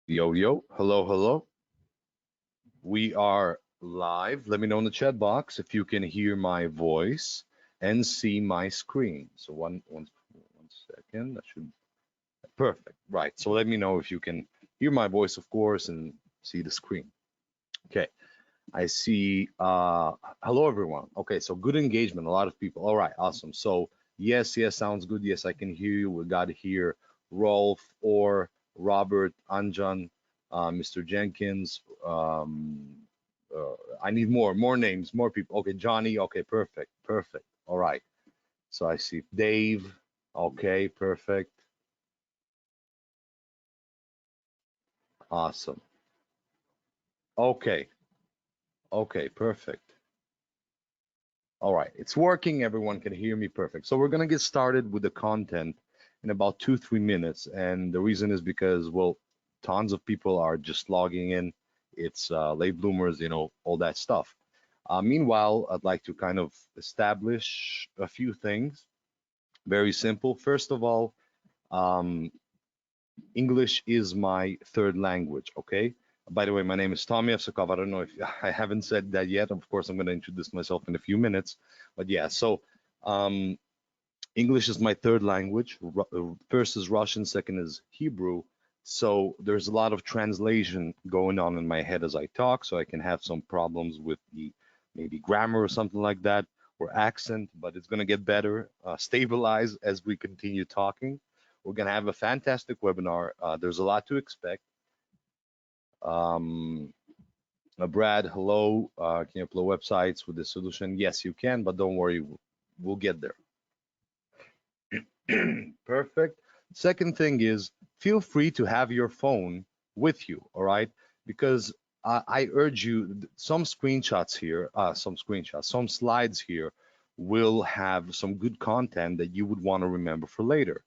Yo, yo, hello, hello. We are live. Let me know in the chat box if you can hear my voice and see my screen. So one second. That should perfect. Right. So let me know if you can hear my voice, of course, and see the screen. Okay. I see. Hello, everyone. Okay. So good engagement. A lot of people. All right. Awesome. So yes, yes, sounds good. Yes, I can hear you. We got here Rolf or Robert Anjan, Mr. Jenkins. Uh, I need more names, more people. Okay, Johnny. Okay, perfect, perfect. All right. So I see Dave. Okay, perfect. Awesome. Okay, okay, perfect. All right, it's working. Everyone can hear me perfect. So we're gonna get started with the content in about 2, 3 minutes, and the reason is because well, tons of people are just logging in. It's late bloomers, all that stuff. Meanwhile, I'd like to kind of establish a few things. Very simple. First of all, um, English is my third language, okay? By the way, my name is Tommy Evsakov. I don't know if I haven't said that yet. Of course, I'm going to introduce myself in a few minutes. But yeah, so um, English is my third language. First is Russian, second is Hebrew. So there's a lot of translation going on in my head as I talk, so I can have some problems with the maybe grammar or something like that, or accent, but it's going to get better, stabilize as we continue talking. We're going to have a fantastic webinar. There's a lot to expect. Um, Brad, hello. Can you upload websites with the solution? Yes, you can, but don't worry, we'll get there. Perfect. Second thing is feel free to have your phone with you, all right? Because I urge you, some slides here will have some good content that you would want to remember for later.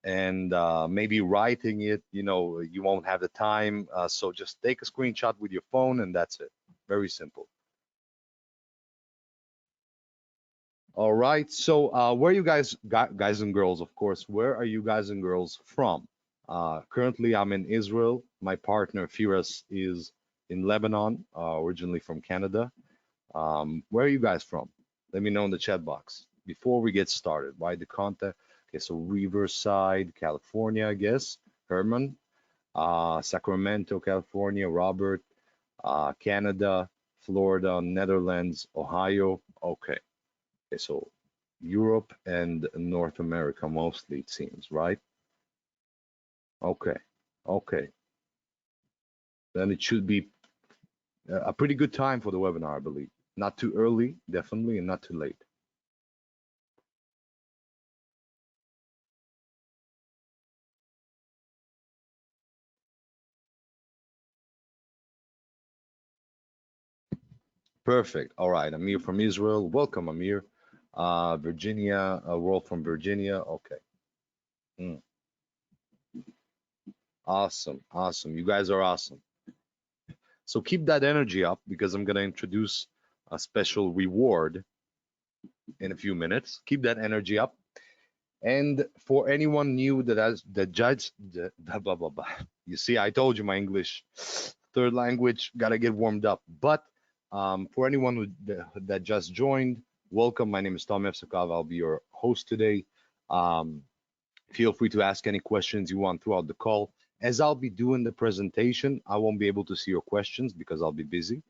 And maybe writing it, you won't have the time. So just take a screenshot with your phone and that's it. Very simple. All right. So, where are you guys and girls, of course, where are you guys and girls from? Currently, I'm in Israel. My partner, Firas, is in Lebanon, originally from Canada. Where are you guys from? Let me know in the chat box before we get started. Why the contact? Okay, so Riverside, California, I guess. Herman, Sacramento, California. Robert, Canada, Florida, Netherlands, Ohio. Okay. Okay, so Europe and North America mostly, it seems, right? Okay, okay. Then it should be a pretty good time for the webinar, I believe. Not too early, definitely, and not too late. Perfect. All right, Amir from Israel. Welcome, Amir. Virginia, World from Virginia. Okay. Mm, awesome, awesome. You guys are awesome. So keep that energy up because I'm gonna introduce a special reward in a few minutes. Keep that energy up. And for anyone new that judge the blah blah blah. You see, I told you my English third language gotta get warmed up. But for anyone that just joined, welcome. My name is Tom Efsakov. I'll be your host today. Um, Feel free to ask any questions you want throughout the call. As I'll be doing the presentation, I won't be able to see your questions because I'll be busy.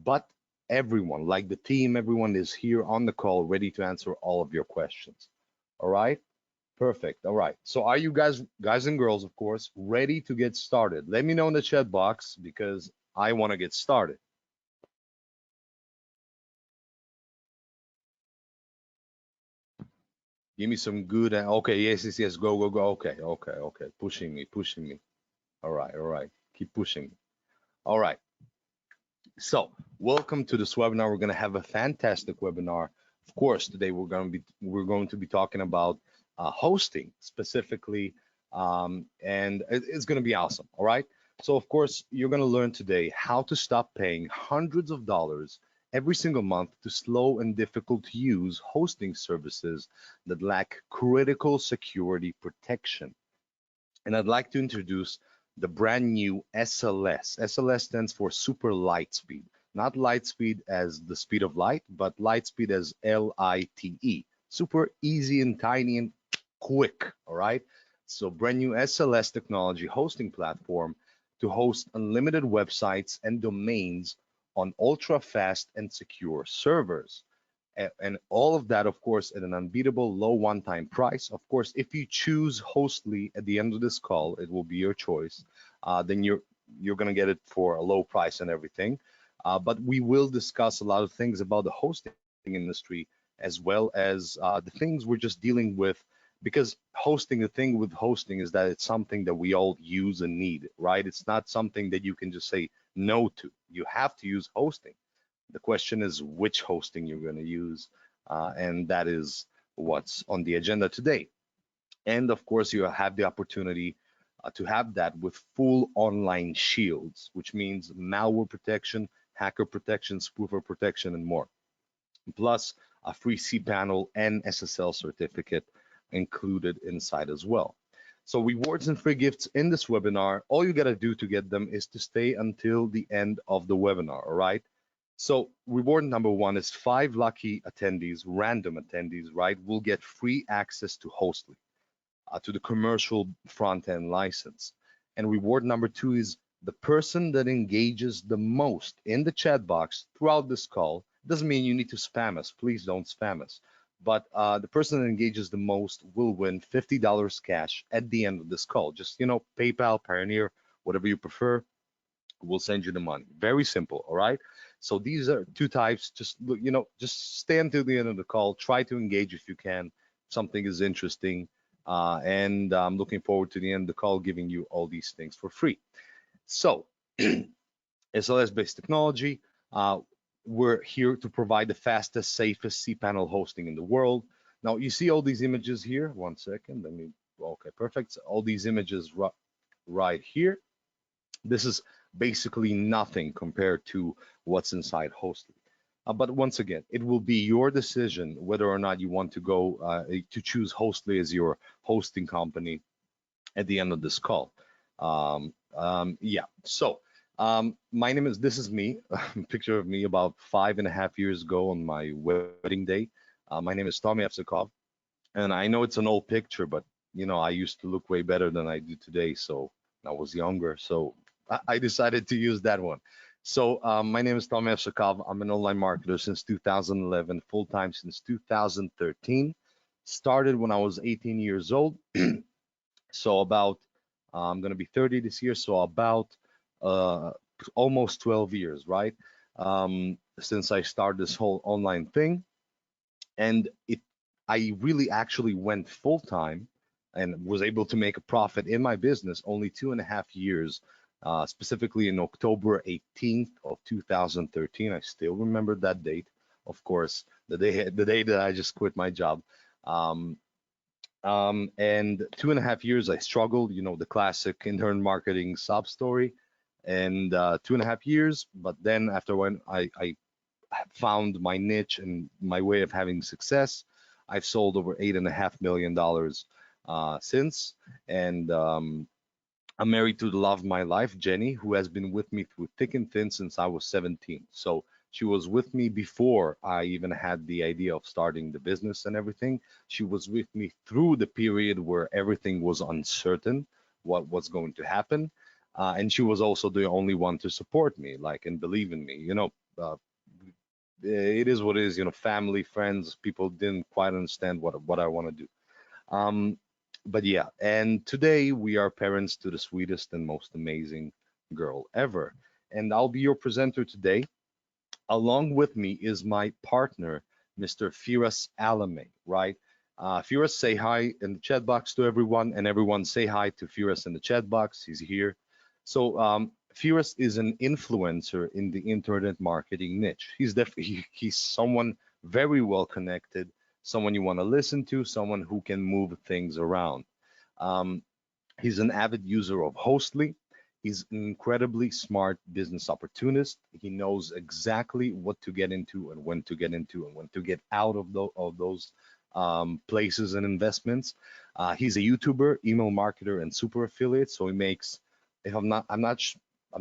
But everyone, like the team, everyone is here on the call ready to answer all of your questions. All right? Perfect. All right. So are you guys and girls, of course, ready to get started? Let me know in the chat box because I want to get started. Give me some good. Okay. Yes. Yes. Yes. Go. Go. Go. Okay. Okay. Okay. Pushing me. Pushing me. All right. All right. Keep pushing me. All right. So welcome to this webinar. We're going to have a fantastic webinar. Of course, today we're going to be talking about hosting specifically, and it's going to be awesome. All right. So of course, you're going to learn today how to stop paying hundreds of dollars every single month to slow and difficult to use hosting services that lack critical security protection. And I'd like to introduce the brand new SLS. SLS stands for super light speed, not light speed as the speed of light, but light speed as LITE. Super easy and tiny and quick, all right? So brand new SLS technology hosting platform to host unlimited websites and domains on ultra fast and secure servers. And all of that, of course, at an unbeatable low one-time price. Of course, if you choose Hostly at the end of this call, it will be your choice. Then you're gonna get it for a low price and everything. But we will discuss a lot of things about the hosting industry as well as the things we're just dealing with. Because hosting, the thing with hosting is that it's something that we all use and need, right? It's not something that you can just say no to. You have to use hosting. The question is which hosting you're going to use, and that is what's on the agenda today. And of course, you have the opportunity to have that with full online shields, which means malware protection, hacker protection, spoofer protection, and more. Plus, a free cPanel and SSL certificate included inside as well. So rewards and free gifts in this webinar, all you got to do to get them is to stay until the end of the webinar, all right? So reward number one is 5 lucky attendees, random attendees, right, will get free access to Hostly, to the commercial front-end license. And reward number two is the person that engages the most in the chat box throughout this call. Doesn't mean you need to spam us. Please don't spam us. But the person that engages the most will win $50 cash at the end of this call. Just, PayPal, Pioneer, whatever you prefer, we'll send you the money. Very simple, all right? So these are two types. Just look, just stay until the end of the call. Try to engage if you can. Something is interesting. And I'm looking forward to the end of the call giving you all these things for free. So SLS-based technology, we're here to provide the fastest, safest cPanel hosting in the world. Now, you see all these images here. One second, okay, perfect. So all these images right here. This is basically nothing compared to what's inside Hostly. But once again, it will be your decision whether or not you want to go to choose Hostly as your hosting company at the end of this call. Yeah, so my name is, this is me, a picture of me about 5.5 years ago on my wedding day. My name is Tommy Evsikov, and I know it's an old picture, but I used to look way better than I do today, so I was younger, so I decided to use that one. So my name is Tommy Evsikov. I'm an online marketer since 2011, full-time since 2013. Started when I was 18 years old. So about, I'm going to be 30 this year, so about almost 12 years, right? Since I started this whole online thing. And I really actually went full-time and was able to make a profit in my business only 2.5 years, specifically in October 18th of 2013. I still remember that date, of course, the day that I just quit my job. And 2.5 years I struggled, the classic intern marketing sob story, and 2.5 years. But then after when I found my niche and my way of having success, I've sold over $8.5 million since. And I'm married to the love of my life, Jenny, who has been with me through thick and thin since I was 17. So she was with me before I even had the idea of starting the business and everything. She was with me through the period where everything was uncertain, what was going to happen. And she was also the only one to support me, and believe in me. It is what it is. Family, friends, people didn't quite understand what I want to do. But yeah, and today we are parents to the sweetest and most amazing girl ever. And I'll be your presenter today. Along with me is my partner, Mr. Firas Alame, right? Firas, say hi in the chat box to everyone, and everyone say hi to Firas in the chat box. He's here. So Firas is an influencer in the internet marketing niche. He's definitely he's someone very well connected, someone you want to listen to, someone who can move things around. He's an avid user of Hostly. He's an incredibly smart business opportunist. He knows exactly what to get into and when to get into and when to get out of those places and investments. He's a YouTuber, email marketer, and super affiliate. So he makes if I'm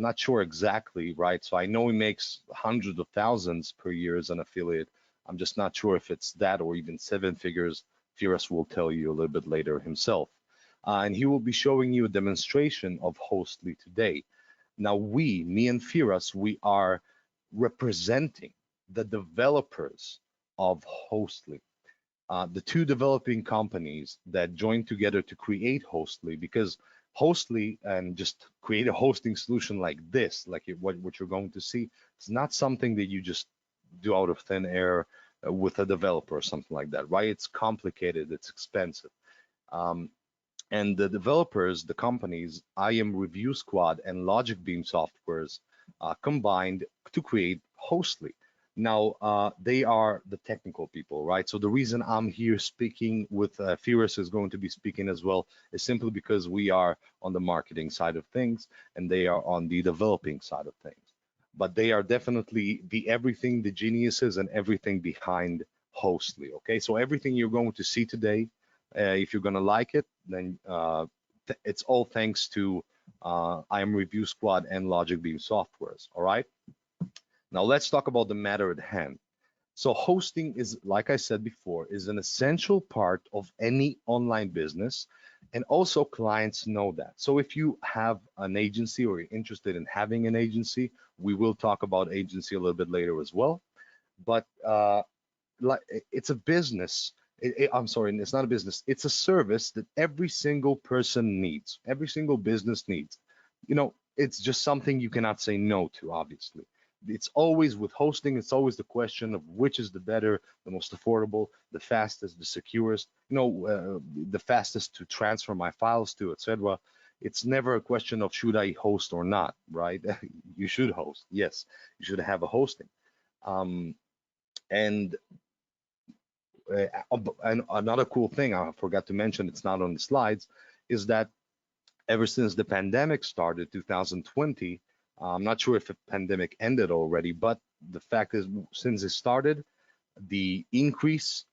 not sure exactly, right? So I know he makes hundreds of thousands per year as an affiliate. I'm just not sure if it's that or even seven figures. Firas will tell you a little bit later himself. And he will be showing you a demonstration of Hostly today. Now, me and Firas, we are representing the developers of Hostly, the two developing companies that joined together to create Hostly, because Hostly and just create a hosting solution like this, like what you're going to see, it's not something that you just do out of thin air with a developer or something like that, right? It's complicated, it's expensive. Um, and the developers, the companies, IM Review Squad and Logic Beam Softwares combined to create Hostly. Now, they are the technical people, right? So the reason I'm here speaking with Firas is going to be speaking as well is simply because we are on the marketing side of things and they are on the developing side of things. But they are definitely the everything, the geniuses and everything behind Hostly, okay? So everything you're going to see today, if you're going to like it, then it's all thanks to IM Review Squad and Logic Beam Softwares. All right. Now let's talk about the matter at hand. So hosting is, like I said before, is an essential part of any online business, and also clients know that. So if you have an agency or you're interested in having an agency, we will talk about agency a little bit later as well. But like it's a business. I'm sorry, it's not a business. It's a service that every single person needs, every single business needs. You know, it's just something you cannot say no to, obviously. It's always with hosting, it's always the question of which is the better, the most affordable, the fastest, the securest, the fastest to transfer my files to, etc. It's never a question of should I host or not, right? You should host. Yes, you should have a hosting. Um, and and another cool thing I forgot to mention, it's not on the slides, is that ever since the pandemic started, 2020, I'm not sure if the pandemic ended already, but the fact is, since it started, the increase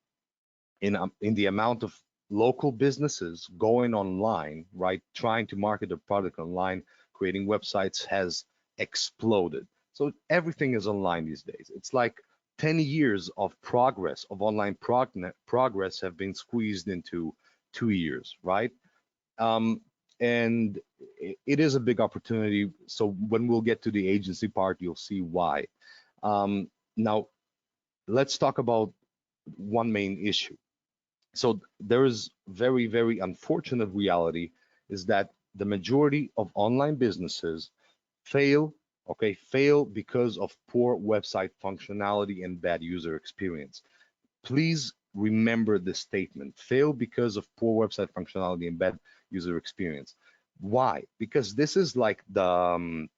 in the amount of local businesses going online, right, trying to market their product online, creating websites has exploded. So everything is online these days. It's like 10 years of progress, of online progress have been squeezed into 2 years, right? Um, and it is a big opportunity. So when we'll get to the agency part, you'll see why. Now, let's talk about one main issue. So there is very, very unfortunate reality is that the majority of online businesses fail, okay, fail because of poor website functionality and bad user experience. Please remember this statement, fail because of poor website functionality and bad user experience. Why? Because this is like the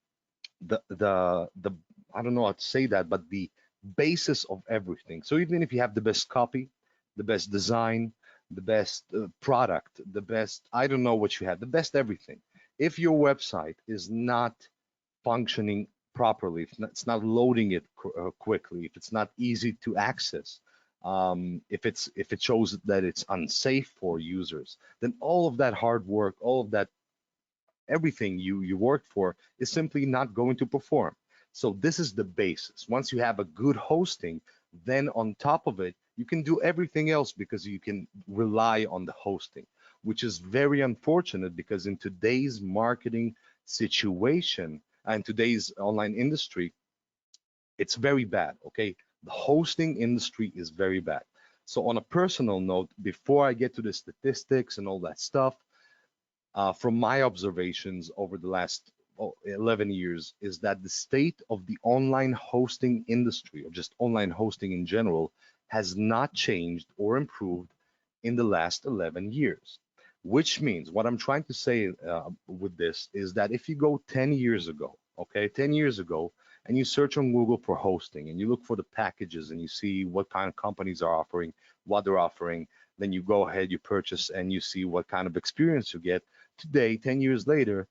I don't know how to say that, but the basis of everything. So even if you have the best copy, the best design, the best product, the best, I don't know what you have, the best everything. If your website is not functioning properly, if it's not loading it quickly, if it's not easy to access, if it shows that it's unsafe for users, then all of that hard work, all of that everything you worked for is simply not going to perform. So this is the basis. Once you have a good hosting, then on top of it, you can do everything else because you can rely on the hosting, which is very unfortunate because in today's marketing situation and today's online industry, it's very bad, okay? The hosting industry is very bad. So on a personal note, before I get to the statistics and all that stuff, from my observations over the last 11 years is that the state of the online hosting industry, or just online hosting in general, has not changed or improved in the last 11 years. Which means what I'm trying to say with this is that if you go 10 years ago, okay, 10 years ago, and you search on Google for hosting and you look for the packages and you see what kind of companies are offering, what they're offering, then you go ahead, you purchase, and you see what kind of experience you get. Today, 10 years later,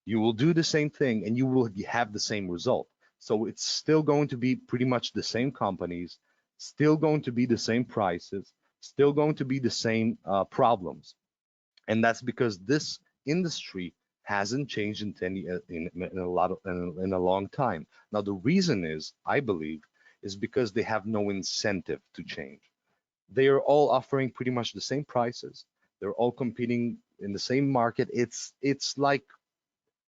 you will do the same thing and you will have the same result. So it's still going to be pretty much the same companies, still going to be the same prices, still going to be the same problems. And that's because this industry hasn't changed in 10 in a lot of, in a long time. Now the reason is, I believe, is because they have no incentive to change. They are all offering pretty much the same prices. They're all competing in the same market. It's like,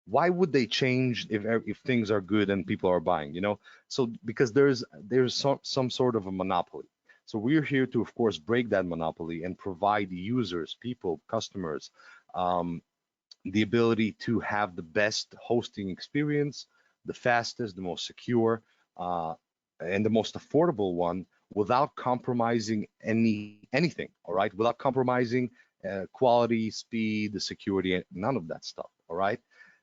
why would they change if things are good and people are buying, you know? So because there's some sort of a monopoly. So we're here to, of course, break that monopoly and provide users, people, customers, um, the ability to have the best hosting experience, the fastest, the most secure, uh, and the most affordable one, without compromising anything. All right, without compromising quality, speed, the security, none of that stuff. All right.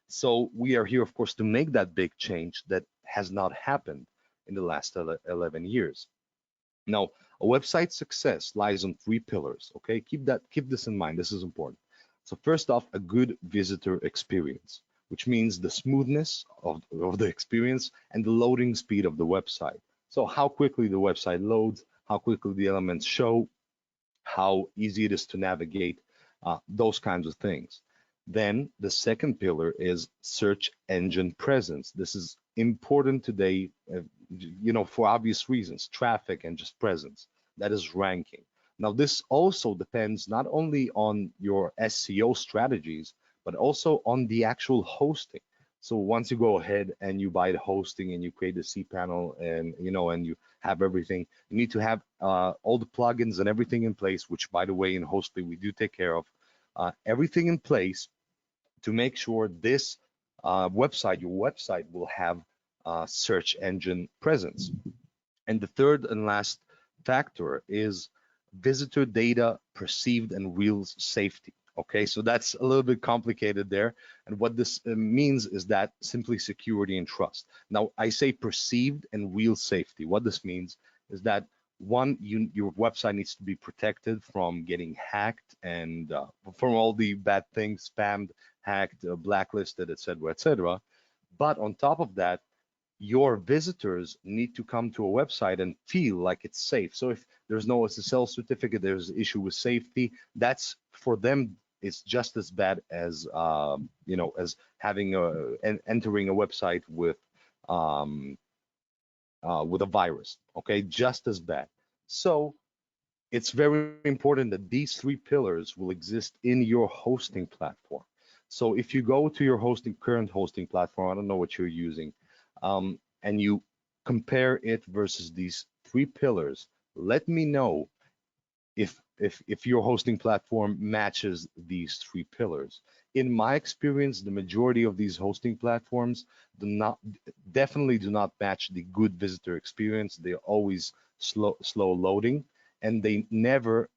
So we are here, of course, to make that big change that has not happened in the last 11 years. Now, a website success lies on three pillars. Okay, keep this in mind. This is important. So first off, a good visitor experience, which means the smoothness of the experience and the loading speed of the website. So how quickly the website loads, how quickly the elements show, how easy it is to navigate, those kinds of things. Then the second pillar is search engine presence. This is important today, for obvious reasons, traffic and just presence. That is ranking. Now, this also depends not only on your SEO strategies, but also on the actual hosting. So once you go ahead and you buy the hosting and you create the cPanel and you have everything, you need to have all the plugins and everything in place, which, by the way, in Hostley we do take care of everything in place to make sure this your website will have search engine presence. And the third and last factor is visitor data perceived and real safety. Okay, so that's a little bit complicated there. And what this means is that simply security and trust. Now, I say perceived and real safety. What this means is that one, your website needs to be protected from getting hacked and from all the bad things, spammed, hacked, blacklisted, etc., etc. But on top of that, your visitors need to come to a website and feel like it's safe. So if there's no SSL certificate, there's an issue with safety, that's for them, it's just as bad as as having and entering a website with a virus. Okay, just as bad. So it's very important that these three pillars will exist in your hosting platform. So if you go to your current hosting platform, I don't know what you're using, and you compare it versus these three pillars, let me know if your hosting platform matches these three pillars. In my experience, the majority of these hosting platforms definitely do not match the good visitor experience. They're always slow loading, and they never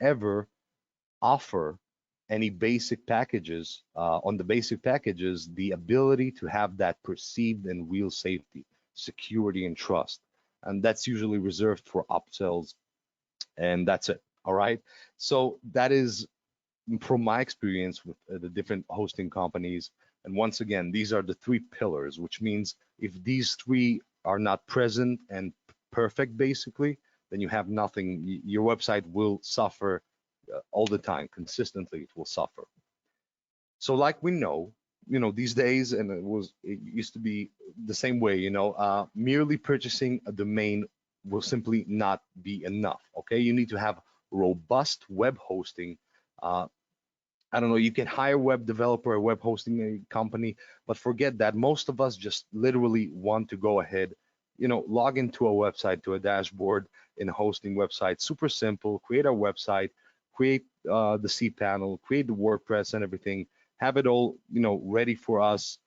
ever offer any basic packages, on the basic packages, the ability to have that perceived and real safety, security, and trust. And that's usually reserved for upsells, and that's it. All right. So that is from my experience with the different hosting companies. And once again, these are the three pillars, which means if these three are not present and perfect, basically, then you have nothing. Your website will suffer all the time, consistently. It will suffer. So, like we know, these days, and it used to be the same way. Merely purchasing a domain will simply not be enough. Okay, you need to have robust web hosting. I don't know, you can hire a web developer, a web hosting company, but forget that. Most of us just literally want to go ahead, log into a website, to a dashboard in a hosting website. Super simple. Create a website, create the cPanel, create the WordPress and everything. Have it all, ready for us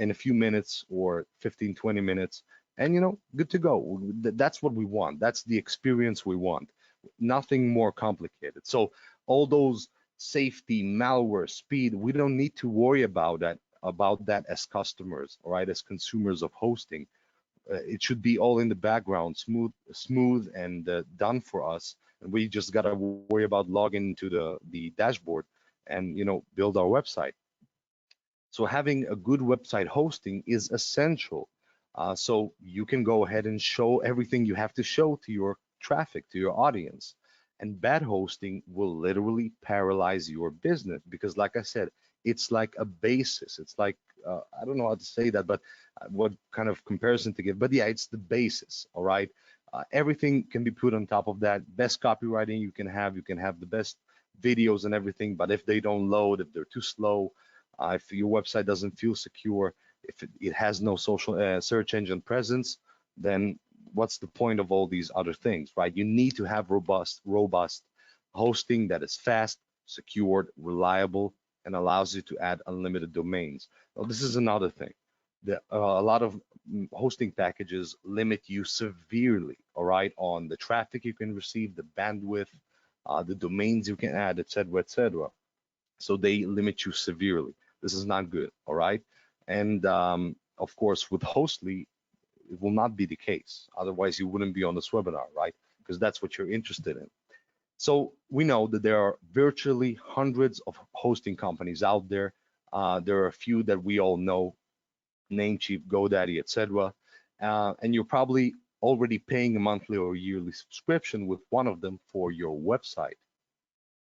in a few minutes or 15, 20 minutes. And, good to go. That's what we want. That's the experience we want. Nothing more complicated. So all those safety, malware, speed, we don't need to worry about that as customers, all right, as consumers of hosting. It should be all in the background, smooth and done for us, and we just got to worry about logging into the dashboard and build our website. So having a good website hosting is essential, so you can go ahead and show everything you have to show to your traffic, to your audience. And bad hosting will literally paralyze your business because, like I said, it's like a basis. It's like, I don't know how to say that, but what kind of comparison to give, but yeah, it's the basis. All right. Everything can be put on top of that. Best copywriting you can have the best videos and everything, but if they don't load, if they're too slow, if your website doesn't feel secure, if it has no social search engine presence, then what's the point of all these other things, right? You need to have robust hosting that is fast, secured, reliable, and allows you to add unlimited domains. Now, this is another thing. A lot of hosting packages limit you severely, all right, on the traffic you can receive, the bandwidth, the domains you can add, etc., etc. So they limit you severely. This is not good, all right? And of course, with Hostly, it will not be the case. Otherwise, you wouldn't be on this webinar, right? Because that's what you're interested in. So we know that there are virtually hundreds of hosting companies out there. There are a few that we all know, Namecheap, GoDaddy, etc. And you're probably already paying a monthly or yearly subscription with one of them for your website.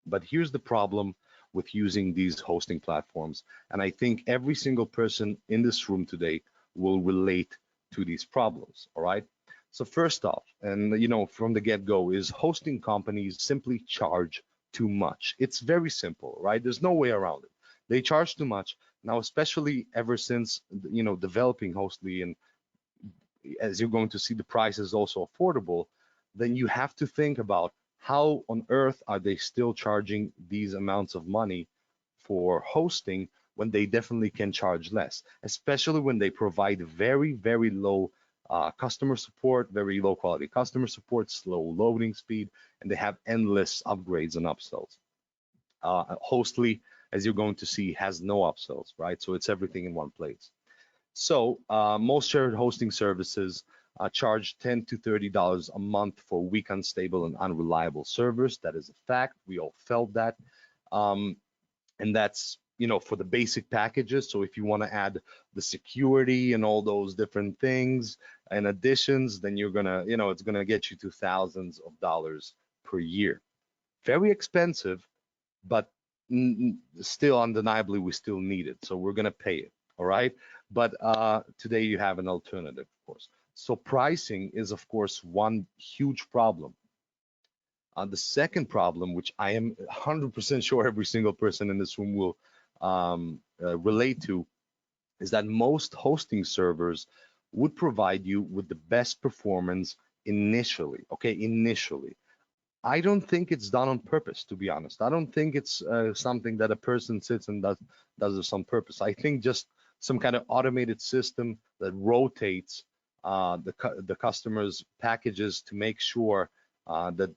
But here's the problem with using these hosting platforms. And I think every single person in this room today will relate to these problems, all right? So first off, and from the get-go, is hosting companies simply charge too much. It's very simple, right? There's no way around it. They charge too much. Now, especially ever since, developing Hostly, and as you're going to see, the price is also affordable, then you have to think about how on earth are they still charging these amounts of money for hosting when they definitely can charge less, especially when they provide very, very low customer support, very low quality customer support, slow loading speed, and they have endless upgrades and upsells. Hostly, as you're going to see, has no upsells, right? So it's everything in one place. So most shared hosting services charge $10 to $30 a month for weak, unstable, and unreliable servers. That is a fact. We all felt that. And that's, for the basic packages. So if you want to add the security and all those different things and additions, then you're going to, it's going to get you to thousands of dollars per year. Very expensive, but still undeniably, we still need it. So we're going to pay it. All right. But today you have an alternative, of course. So pricing is, of course, one huge problem. The second problem, which I am 100% sure every single person in this room will relate to, is that most hosting servers would provide you with the best performance initially, okay, initially. I don't think it's done on purpose, to be honest. I don't think it's something that a person sits and does this on purpose. I think just some kind of automated system that rotates the customer's packages to make sure that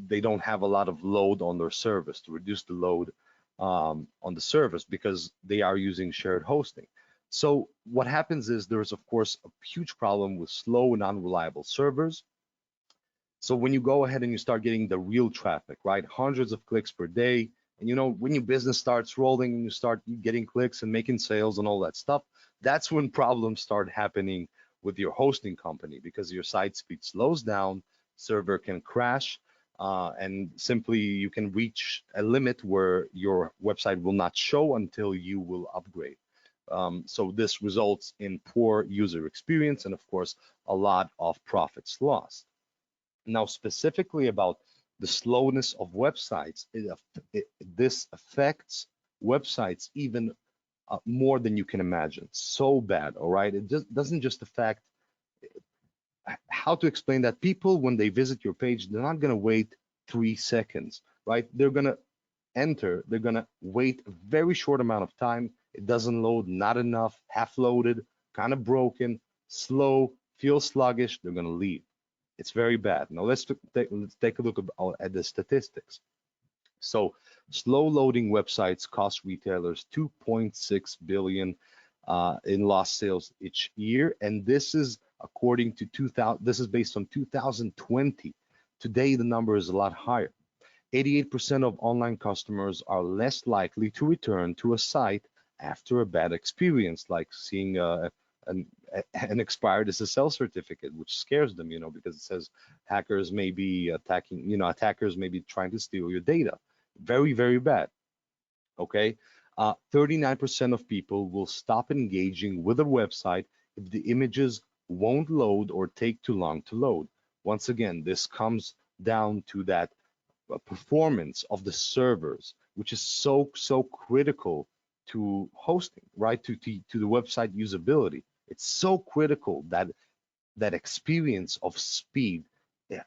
they don't have a lot of load on their service, to reduce the load on the service, because they are using shared hosting. So what happens is there's, of course, a huge problem with slow and unreliable servers. So when you go ahead and you start getting the real traffic, right, hundreds of clicks per day, and when your business starts rolling and you start getting clicks and making sales and all that stuff, that's when problems start happening with your hosting company, because your site speed slows down, server can crash, and simply you can reach a limit where your website will not show until you will upgrade. So this results in poor user experience and, of course, a lot of profits lost. Now, specifically about the slowness of websites, this affects websites even more than you can imagine. So bad, all right? It just doesn't just affect, how to explain that? People, when they visit your page, they're not gonna wait 3 seconds, right? They're gonna enter, they're gonna wait a very short amount of time. It doesn't load, not enough, half loaded, kind of broken, slow, feel sluggish, they're gonna leave. It's very bad. Now let's take a look at the statistics. So slow loading websites cost retailers 2.6 billion in lost sales each year, and this is according to 2000. This is based on 2020. Today the number is a lot higher. 88% of online customers are less likely to return to a site after a bad experience, like seeing an expired SSL certificate, which scares them, because it says hackers may be attacking, attackers may be trying to steal your data. Very, very bad. Okay. 39% of people will stop engaging with a website if the images won't load or take too long to load. Once again, this comes down to that performance of the servers, which is so critical to hosting, right? To the website usability. It's so critical that that experience of speed. Yeah,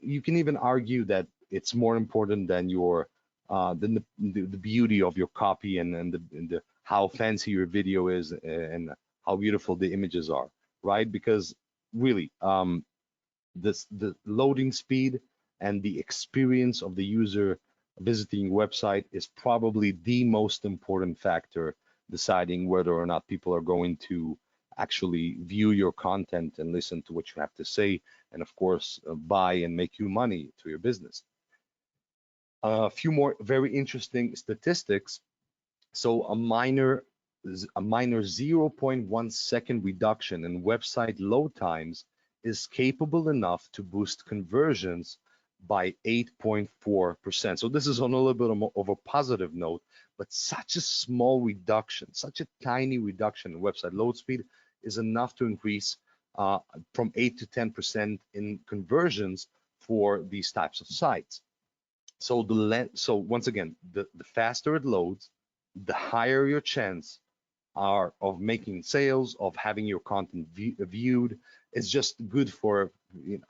you can even argue that it's more important than your than the beauty of your copy and the how fancy your video is and how beautiful the images are, right? Because really, the loading speed and the experience of the user visiting website is probably the most important factor deciding whether or not people are going to actually view your content and listen to what you have to say, and of course buy and make you money to your business. A few more very interesting statistics. So a minor zero point 0.1 second reduction in website load times is capable enough to boost conversions by 8.4%. So this is on a little bit of a positive note, but such a small reduction, such a tiny reduction in website load speed is enough to increase from 8 to 10% in conversions for these types of sites. So so once again, the faster it loads, the higher your chance are of making sales, of having your content viewed. It's just good for,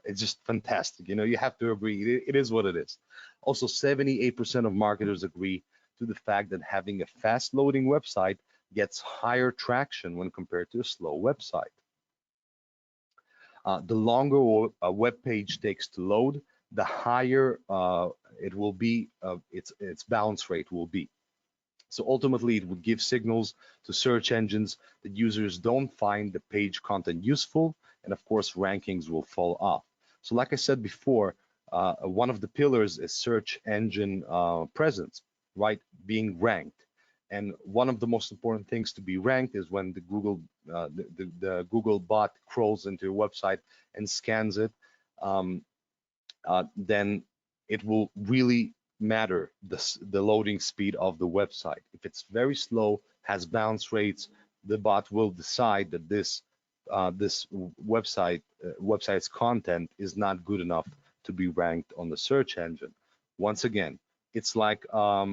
it's just fantastic. You have to agree. It is what it is. Also, 78% of marketers agree to the fact that having a fast loading website gets higher traction when compared to a slow website. The longer a web page takes to load, the higher it will be, its bounce rate will be. So ultimately, it would give signals to search engines that users don't find the page content useful, and of course, rankings will fall off. So like I said before, one of the pillars is search engine presence, right? Being ranked. And one of the most important things to be ranked is when the Google bot crawls into your website and scans it, then it will really matter the loading speed of the website. If it's very slow, has bounce rates, the bot will decide that this website's content is not good enough to be ranked on the search engine. Once again, it's like a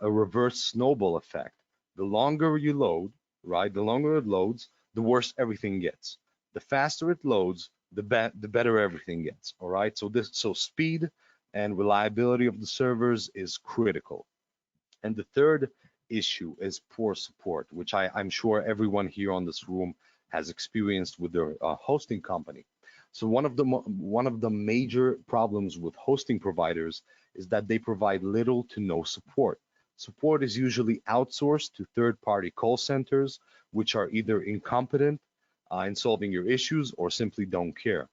reverse snowball effect. The longer you load, right? The longer it loads, the worse everything gets. The faster it loads, the better everything gets. All right. So speed and reliability of the servers is critical. And the third issue is poor support, which I'm sure everyone here on this room has experienced with their hosting company. So one of the major problems with hosting providers is that they provide little to no support. Support is usually outsourced to third-party call centers, which are either incompetent in solving your issues or simply don't care.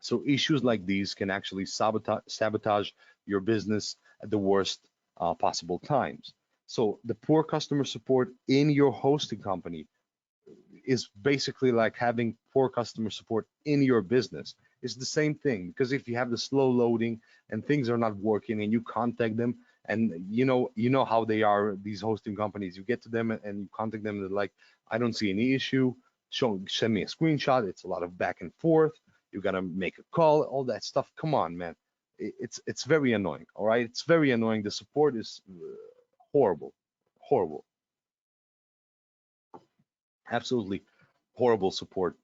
So issues like these can actually sabotage your business at the worst possible times. So the poor customer support in your hosting company is basically like having poor customer support in your business. It's the same thing, because if you have the slow loading and things are not working and you contact them, and you know how they are, these hosting companies, you get to them and you contact them, they're like, I don't see any issue, send me a screenshot. It's a lot of back and forth. You got to make a call, all that stuff. Come on, man. It's very annoying. All right, it's very annoying. The support is horrible, horrible, absolutely horrible support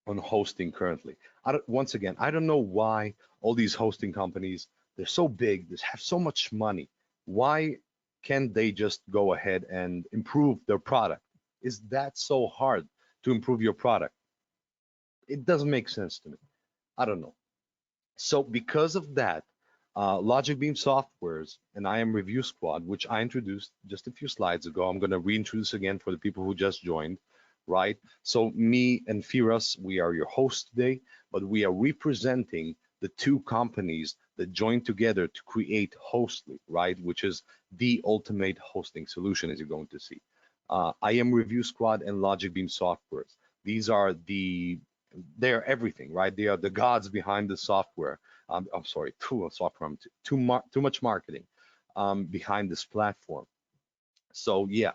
on hosting currently. Once again, I don't know why all these hosting companies, they're so big, they have so much money. Why can't they just go ahead and improve their product? Is that so hard to improve your product? It doesn't make sense to me. I don't know. So because of that, Logic Beam Softwares and I Am Review Squad, which I introduced just a few slides ago, I'm going to reintroduce again for the people who just joined, right? So me and Firas, we are your hosts today, but we are representing the two companies that joined together to create Hostley, right? Which is the ultimate hosting solution, as you're going to see. I Am Review Squad and Logic Beam Softwares. These are they're everything, right? They are the gods behind the software. I'm sorry, too much marketing. behind this platform. So yeah,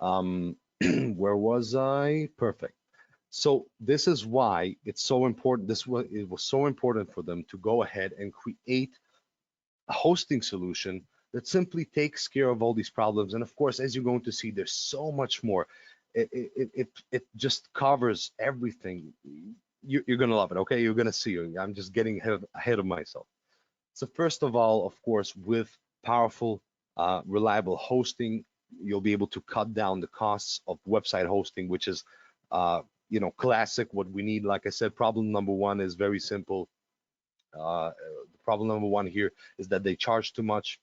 where was I? Perfect. So this is why it's so important. It was so important for them to go ahead and create a hosting solution that simply takes care of all these problems. And of course, as you're going to see, there's so much more. It just covers everything. You're gonna love it. Okay, you're gonna see. I'm just getting ahead of myself. So first of all, of course, with powerful, reliable hosting, you'll be able to cut down the costs of website hosting, which is, classic. What we need, like I said, problem number one is very simple. Problem number one here is that they charge too much,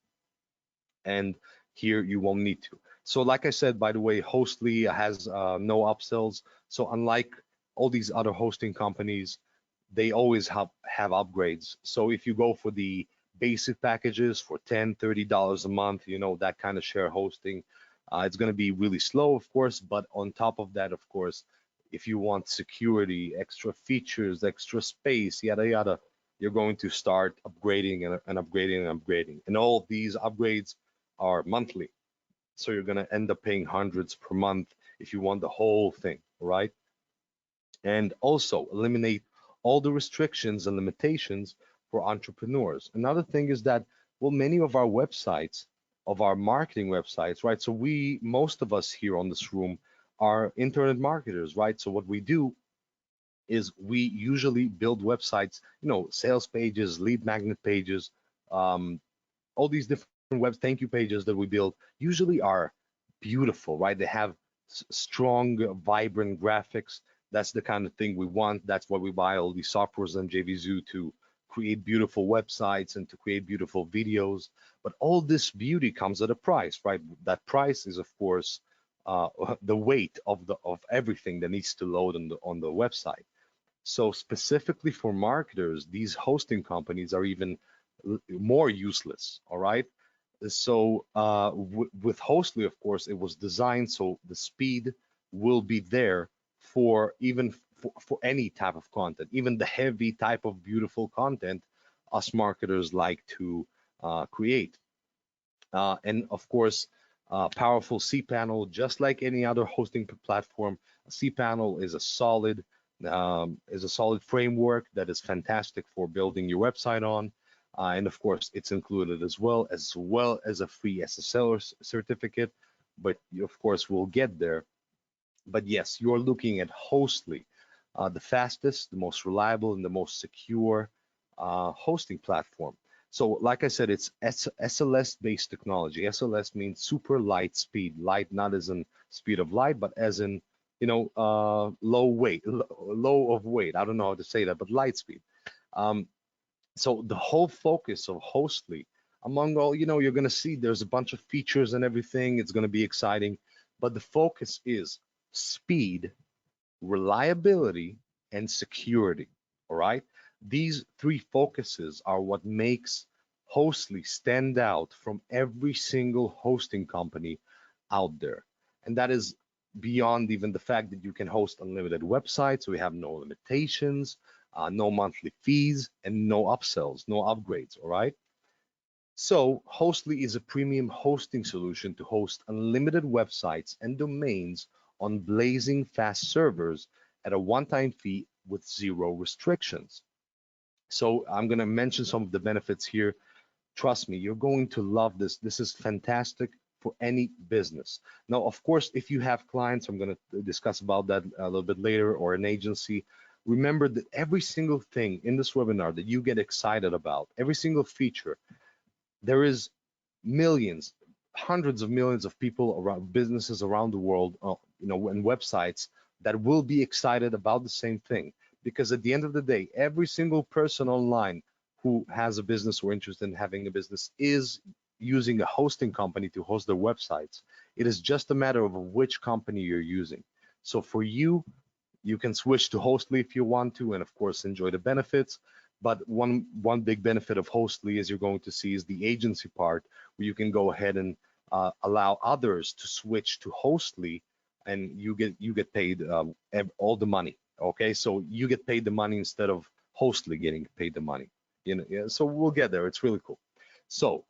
and here you won't need to. So like I said, by the way, Hostly has no upsells. So unlike all these other hosting companies, they always have upgrades. So if you go for the basic packages for $10-$30 a month, that kind of share hosting, it's going to be really slow, of course, but on top of that, of course, if you want security, extra features, extra space, yada yada, you're going to start upgrading and upgrading and upgrading. And all of these upgrades are monthly. So you're going to end up paying hundreds per month if you want the whole thing, right? And also eliminate all the restrictions and limitations for entrepreneurs. Another thing is that, well, many of our websites, of our marketing websites, right? So most of us here on this room are internet marketers, right? So what we do is we usually build websites, sales pages, lead magnet pages, all these different web thank you pages that we build usually are beautiful, right? They have strong, vibrant graphics. That's the kind of thing we want. That's why we buy all these softwares and JVZoo to create beautiful websites and to create beautiful videos. But all this beauty comes at a price, right? That price is, of course, the weight of everything that needs to load on the website. So specifically for marketers, these hosting companies are even more useless. All right. So with Hostly, of course, it was designed so the speed will be there for even for any type of content, even the heavy type of beautiful content us marketers like to create. And of course, powerful cPanel, just like any other hosting platform. cPanel is a solid framework that is fantastic for building your website on. And of course, it's included as well as a free SSL certificate. But of course, we'll get there. But yes, you're looking at Hostly, the fastest, the most reliable, and the most secure hosting platform. So like I said, it's SLS-based technology. SLS means super light speed. Light not as in speed of light, but as in, low weight, low of weight. I don't know how to say that, but light speed. So the whole focus of Hostly, among all, you're going to see there's a bunch of features and everything. It's going to be exciting, but the focus is speed, reliability, and security. All right. These three focuses are what makes Hostly stand out from every single hosting company out there. And that is beyond even the fact that you can host unlimited websites. We have no limitations, no monthly fees, and no upsells, no upgrades. All right. So Hostly is a premium hosting solution to host unlimited websites and domains on blazing fast servers at a one-time fee with zero restrictions. So I'm going to mention some of the benefits here. Trust me, you're going to love this. This is fantastic for any business. Now, of course, if you have clients, I'm going to discuss about that a little bit later, or an agency, remember that every single thing in this webinar that you get excited about, every single feature, there is millions, hundreds of millions of people around, businesses around the world, and websites that will be excited about the same thing. Because at the end of the day, every single person online who has a business or interested in having a business is using a hosting company to host their websites. It is just a matter of which company you're using. So for you, you can switch to Hostly if you want to, and of course enjoy the benefits. But one big benefit of Hostly, as you're going to see, is the agency part, where you can go ahead and allow others to switch to Hostly, and you get paid all the money. Okay, so you get paid the money instead of Hostly getting paid the money. Yeah, so we'll get there. It's really cool. So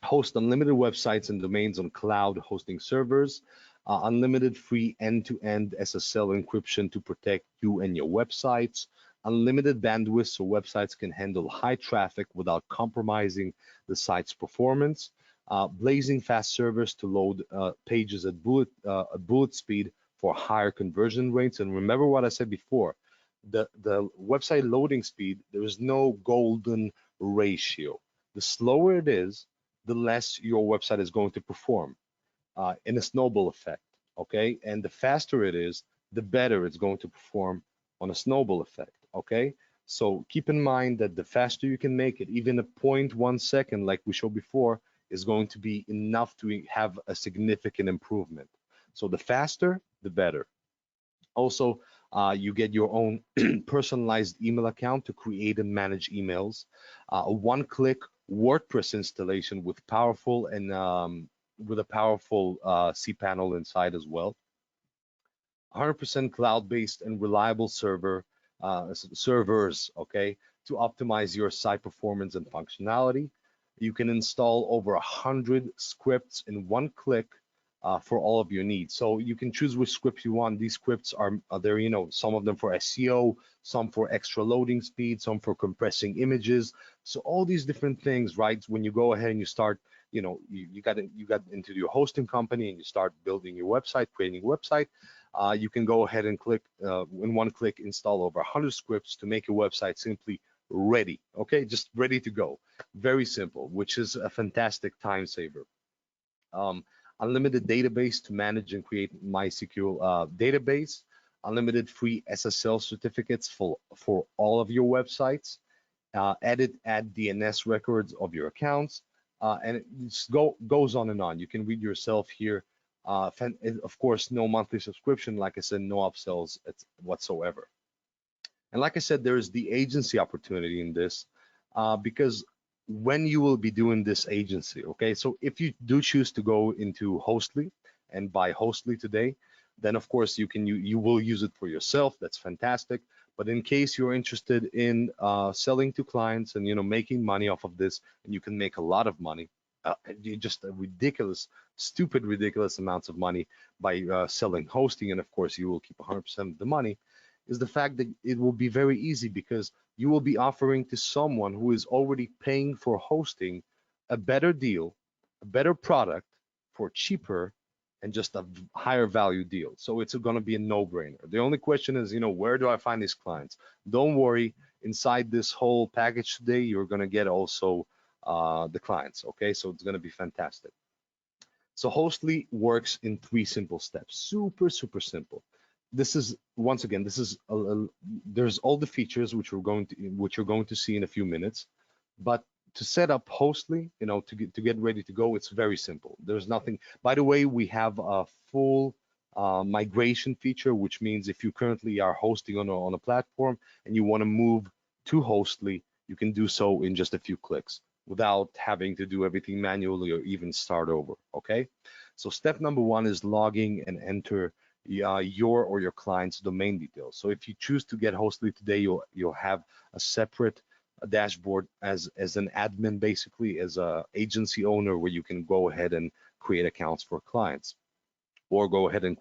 host unlimited websites and domains on cloud hosting servers, unlimited free end-to-end SSL encryption to protect you and your websites, unlimited bandwidth so websites can handle high traffic without compromising the site's performance, blazing fast servers to load pages at bullet speed for higher conversion rates. And remember what I said before, the website loading speed, there is no golden ratio. The slower it is, the less your website is going to perform in a snowball effect, okay? And the faster it is, the better it's going to perform on a snowball effect, okay? So keep in mind that the faster you can make it, even a 0.1 second, like we showed before, is going to be enough to have a significant improvement. So the faster, the better. Also, you get your own personalized email account to create and manage emails. A one-click WordPress installation with powerful and with a powerful cPanel inside as well. 100% cloud-based and reliable servers, okay, to optimize your site performance and functionality. You can install over 100 scripts in one click for all of your needs. So you can choose which scripts you want. These scripts are there, you know, some of them for SEO, some for extra loading speed, some for compressing images. So all these different things, right? When you go ahead and you start, you know, you got into your hosting company and you start building your website, creating your website, you can go ahead and click in one click install over 100 scripts to make your website simply ready. Okay, just ready to go. Very simple, which is a fantastic time saver. Unlimited database to manage and create MySQL database, unlimited free SSL certificates for all of your websites, add DNS records of your accounts, and it just goes on and on. You can read yourself here. Of course, no monthly subscription, like I said, no upsells whatsoever. And like I said, there's the agency opportunity in this because when you will be doing this agency, okay? So if you do choose to go into Hostley and buy Hostley today, then of course you will use it for yourself. That's fantastic. But in case you're interested in selling to clients and making money off of this, and you can make a lot of money, just a ridiculous, stupid, ridiculous amounts of money by selling hosting, and of course you will keep 100% of the money, is the fact that it will be very easy because you will be offering to someone who is already paying for hosting a better deal, a better product for cheaper, and just a higher value deal. So it's going to be a no-brainer. The only question is, where do I find these clients? Don't worry. Inside this whole package today, you're going to get also the clients. Okay, so it's going to be fantastic. So Hostley works in 3 simple steps. Super, super simple. This is, once again, this is there's all the features which you're going to see in a few minutes, but to set up Hostley, to get ready to go, it's very simple. There's nothing. By the way, we have a full migration feature, which means if you currently are hosting on a platform and you want to move to Hostley, you can do so in just a few clicks without having to do everything manually or even start over. Okay, so step number 1 is logging and enter your or your client's domain details. So if you choose to get Hostley today, you'll have a separate dashboard as an admin, basically as a agency owner, where you can go ahead and create accounts for clients, or go ahead and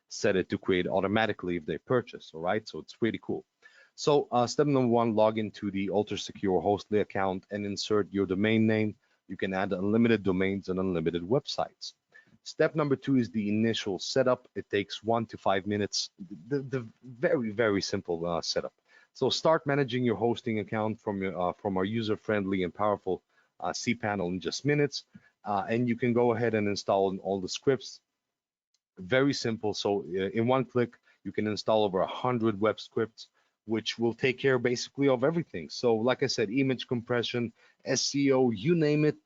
set it to create automatically if they purchase. All right, so it's pretty cool. So step number 1, log into the ultra secure Hostley account and insert your domain name. You can add unlimited domains and unlimited websites. Step number 2 is the initial setup. It takes 1 to 5 minutes. The very, very simple setup. So start managing your hosting account from our user-friendly and powerful cPanel in just minutes. And you can go ahead and install all the scripts. Very simple. So in one click, you can install over 100 web scripts, which will take care basically of everything. So like I said, image compression, SEO, you name it,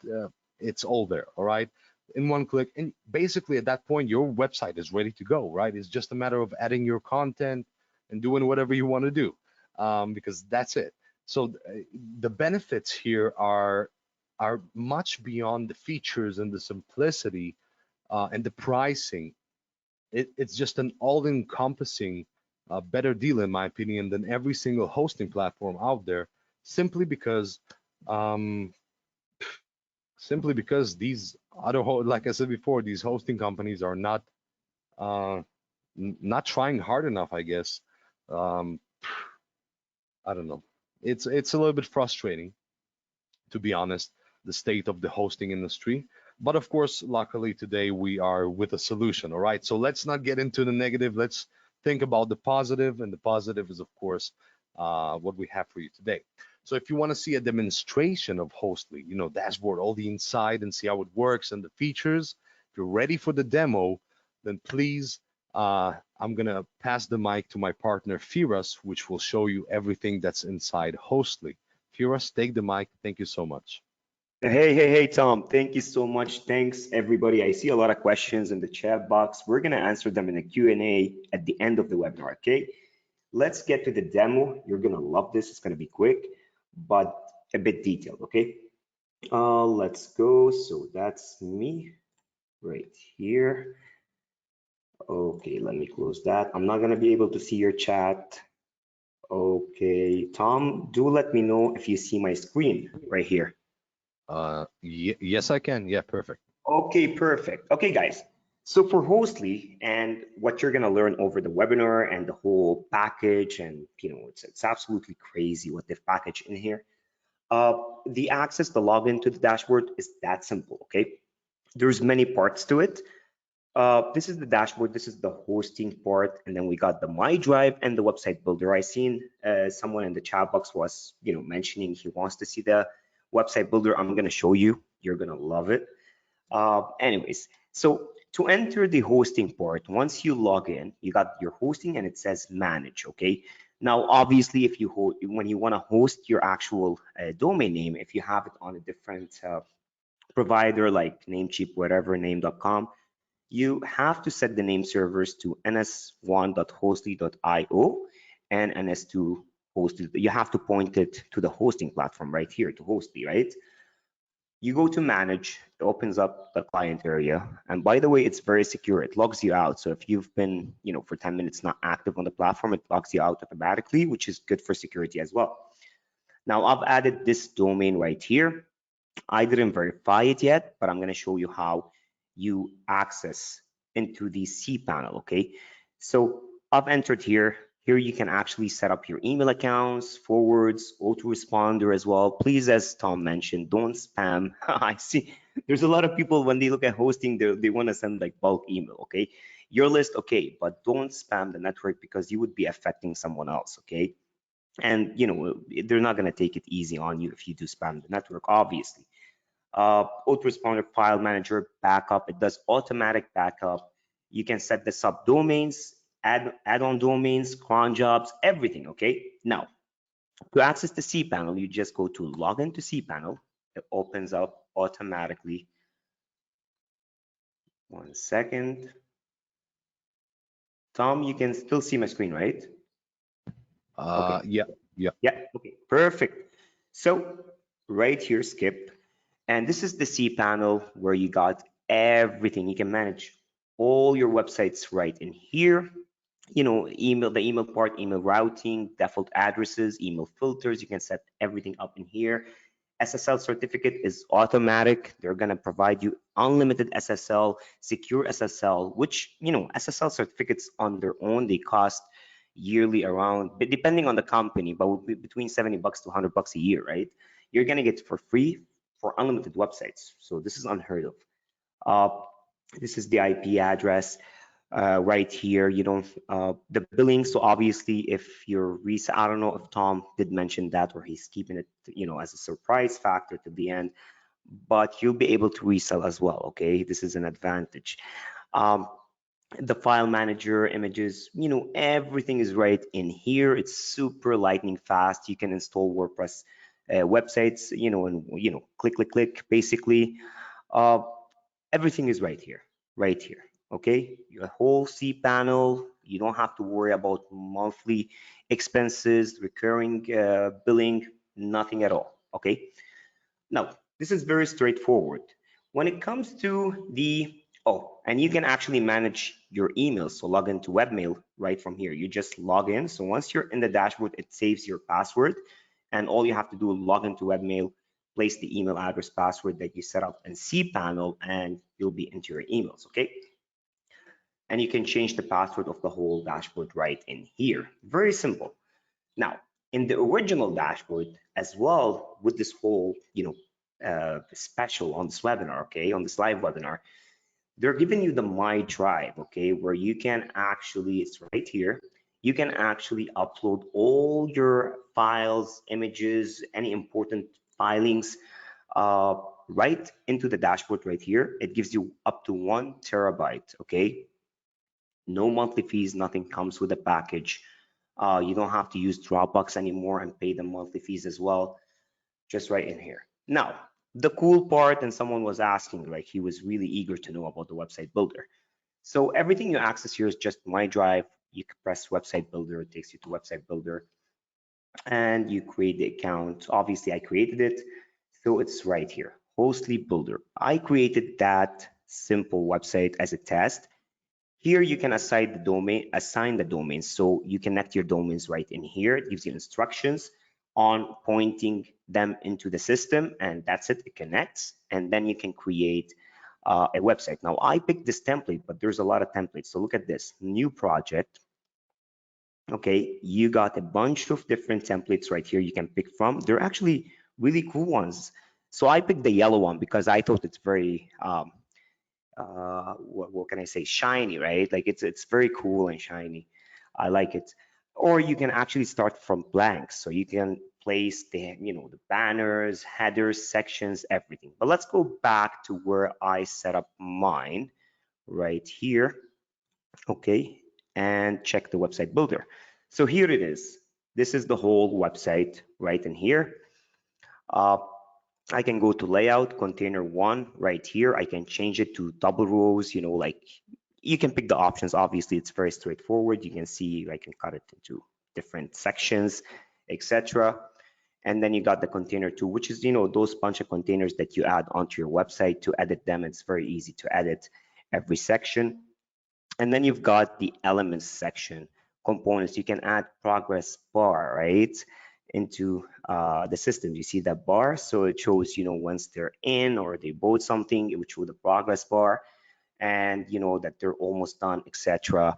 it's all there. All right, in one click. And basically at that point, your website is ready to go, right? It's just a matter of adding your content and doing whatever you want to do, because that's it. So the benefits here are much beyond the features and the simplicity and the pricing. It's just an all-encompassing better deal, in my opinion, than every single hosting platform out there, simply because simply because these like I said before, these hosting companies are not uh, not trying hard enough, I guess. Um, I don't know. It's a little bit frustrating, to be honest, the state of the hosting industry. But of course, luckily today we are with a solution. All right. So let's not get into the negative. Let's think about the positive, and the positive is, of course, what we have for you today. So if you want to see a demonstration of Hostly, dashboard, all the inside, and see how it works and the features, if you're ready for the demo, then please, I'm gonna pass the mic to my partner Firas, which will show you everything that's inside Hostly. Firas, take the mic. Thank you so much. Hey, Tom. Thank you so much. Thanks, everybody. I see a lot of questions in the chat box. We're going to answer them in a Q&A at the end of the webinar, okay? Let's get to the demo. You're going to love this. It's going to be quick, but a bit detailed, okay? Let's go. So that's me right here. Okay, let me close that. I'm not going to be able to see your chat. Okay, Tom, do let me know if you see my screen right here. Yes, I can. Yeah, perfect. Okay, perfect. Okay, guys. So for Hostly and what you're gonna learn over the webinar and the whole package, and it's absolutely crazy what they've packaged in here. The access, the login to the dashboard is that simple. Okay, there's many parts to it. This is the dashboard. This is the hosting part, and then we got the My Drive and the website builder. I seen someone in the chat box was mentioning he wants to see the website builder. I'm gonna show you. You're gonna love it. Anyways, so to enter the hosting part, once you log in, you got your hosting and it says manage, okay? Now, obviously, if you when you want to host your actual domain name, if you have it on a different provider like Namecheap, whatever, name.com, you have to set the name servers to ns1.hostly.io and ns2 hosted. You have to point it to the hosting platform right here to Hostly, right? You go to manage, it opens up the client area. And by the way, it's very secure. It logs you out. So if you've been, for 10 minutes not active on the platform, it logs you out automatically, which is good for security as well. Now I've added this domain right here. I didn't verify it yet, but I'm going to show you how you access into the cPanel, okay? So I've entered here. Here you can actually set up your email accounts, forwards, autoresponder as well. Please, as Tom mentioned, don't spam. I see there's a lot of people when they look at hosting, they want to send like bulk email, okay? Your list, okay, but don't spam the network because you would be affecting someone else, okay? And they're not going to take it easy on you if you do spam the network, obviously. Autoresponder file manager backup, it does automatic backup. You can set the subdomains, add-on domains, cron jobs, everything, okay? Now, to access the cPanel, you just go to login to cPanel. It opens up automatically. 1 second. Tom, you can still see my screen, right? Okay. Yeah. Yeah, okay, perfect. So right here, skip. And this is the cPanel where you got everything. You can manage all your websites right in here. Email, the email part, email routing, default addresses, email filters. You can set everything up in here. SSL certificate is automatic. They're going to provide you unlimited SSL, secure SSL, which, SSL certificates on their own, they cost yearly around, depending on the company, but between 70 bucks to 100 bucks a year, right? You're going to get for free for unlimited websites. So this is unheard of. This is the IP address right here. You don't the billing. So obviously, if you're I don't know if Tom did mention that or he's keeping it, as a surprise factor to the end. But you'll be able to resell as well. Okay, this is an advantage. The file manager, images, everything is right in here. It's super lightning fast. You can install WordPress websites, and click, basically. Everything is right here, okay? Your whole cPanel, you don't have to worry about monthly expenses, recurring billing, nothing at all, okay? Now, this is very straightforward. When it comes to and you can actually manage your emails. So log into webmail right from here. You just log in. So once you're in the dashboard, it saves your password, and all you have to do is log into webmail, place the email address password that you set up in cPanel, and you'll be into your emails, okay? And you can change the password of the whole dashboard right in here. Very simple. Now, in the original dashboard as well, with this whole, special on this webinar, okay, on this live webinar, they're giving you the My Drive, okay, where you can actually, it's right here, you can actually upload all your files, images, any important filings uh, right into the dashboard right here. It gives you up to 1 TB, okay? No monthly fees, nothing comes with a package. You don't have to use Dropbox anymore and pay the monthly fees as well, just right in here. Now, the cool part, and someone was asking, like he was really eager to know about the website builder. So everything you access here is just My Drive. You can press website builder, it takes you to website builder, and you create the account. Obviously, I created it, so it's right here, Hostley Builder. I created that simple website as a test. Here you can assign the domain. So you connect your domains right in here. It gives you instructions on pointing them into the system, and that's it. It connects, and then you can create a website. Now I picked this template, but there's a lot of templates. So look at this, new project. Okay, you got a bunch of different templates right here you can pick from. They're actually really cool ones. So I picked the yellow one because I thought it's very what can I say, shiny, right? Like it's very cool and shiny. I like it. Or you can actually start from blank, so you can place the banners, headers, sections, everything. But let's go back to where I set up mine right here, okay, and check the website builder. So here it is. This is the whole website right in here. uh, I can go to layout, container one right here. I can change it to double rows, like you can pick the options. Obviously, it's very straightforward. You can see I can cut it into different sections, etc. And then you got the container two, which is, those bunch of containers that you add onto your website to edit them. It's very easy to edit every section. And then you've got the elements section, components. You can add progress bar, right, into the system. You see that bar, so it shows, once they're in or they bought something, it would show the progress bar, and that they're almost done, etc.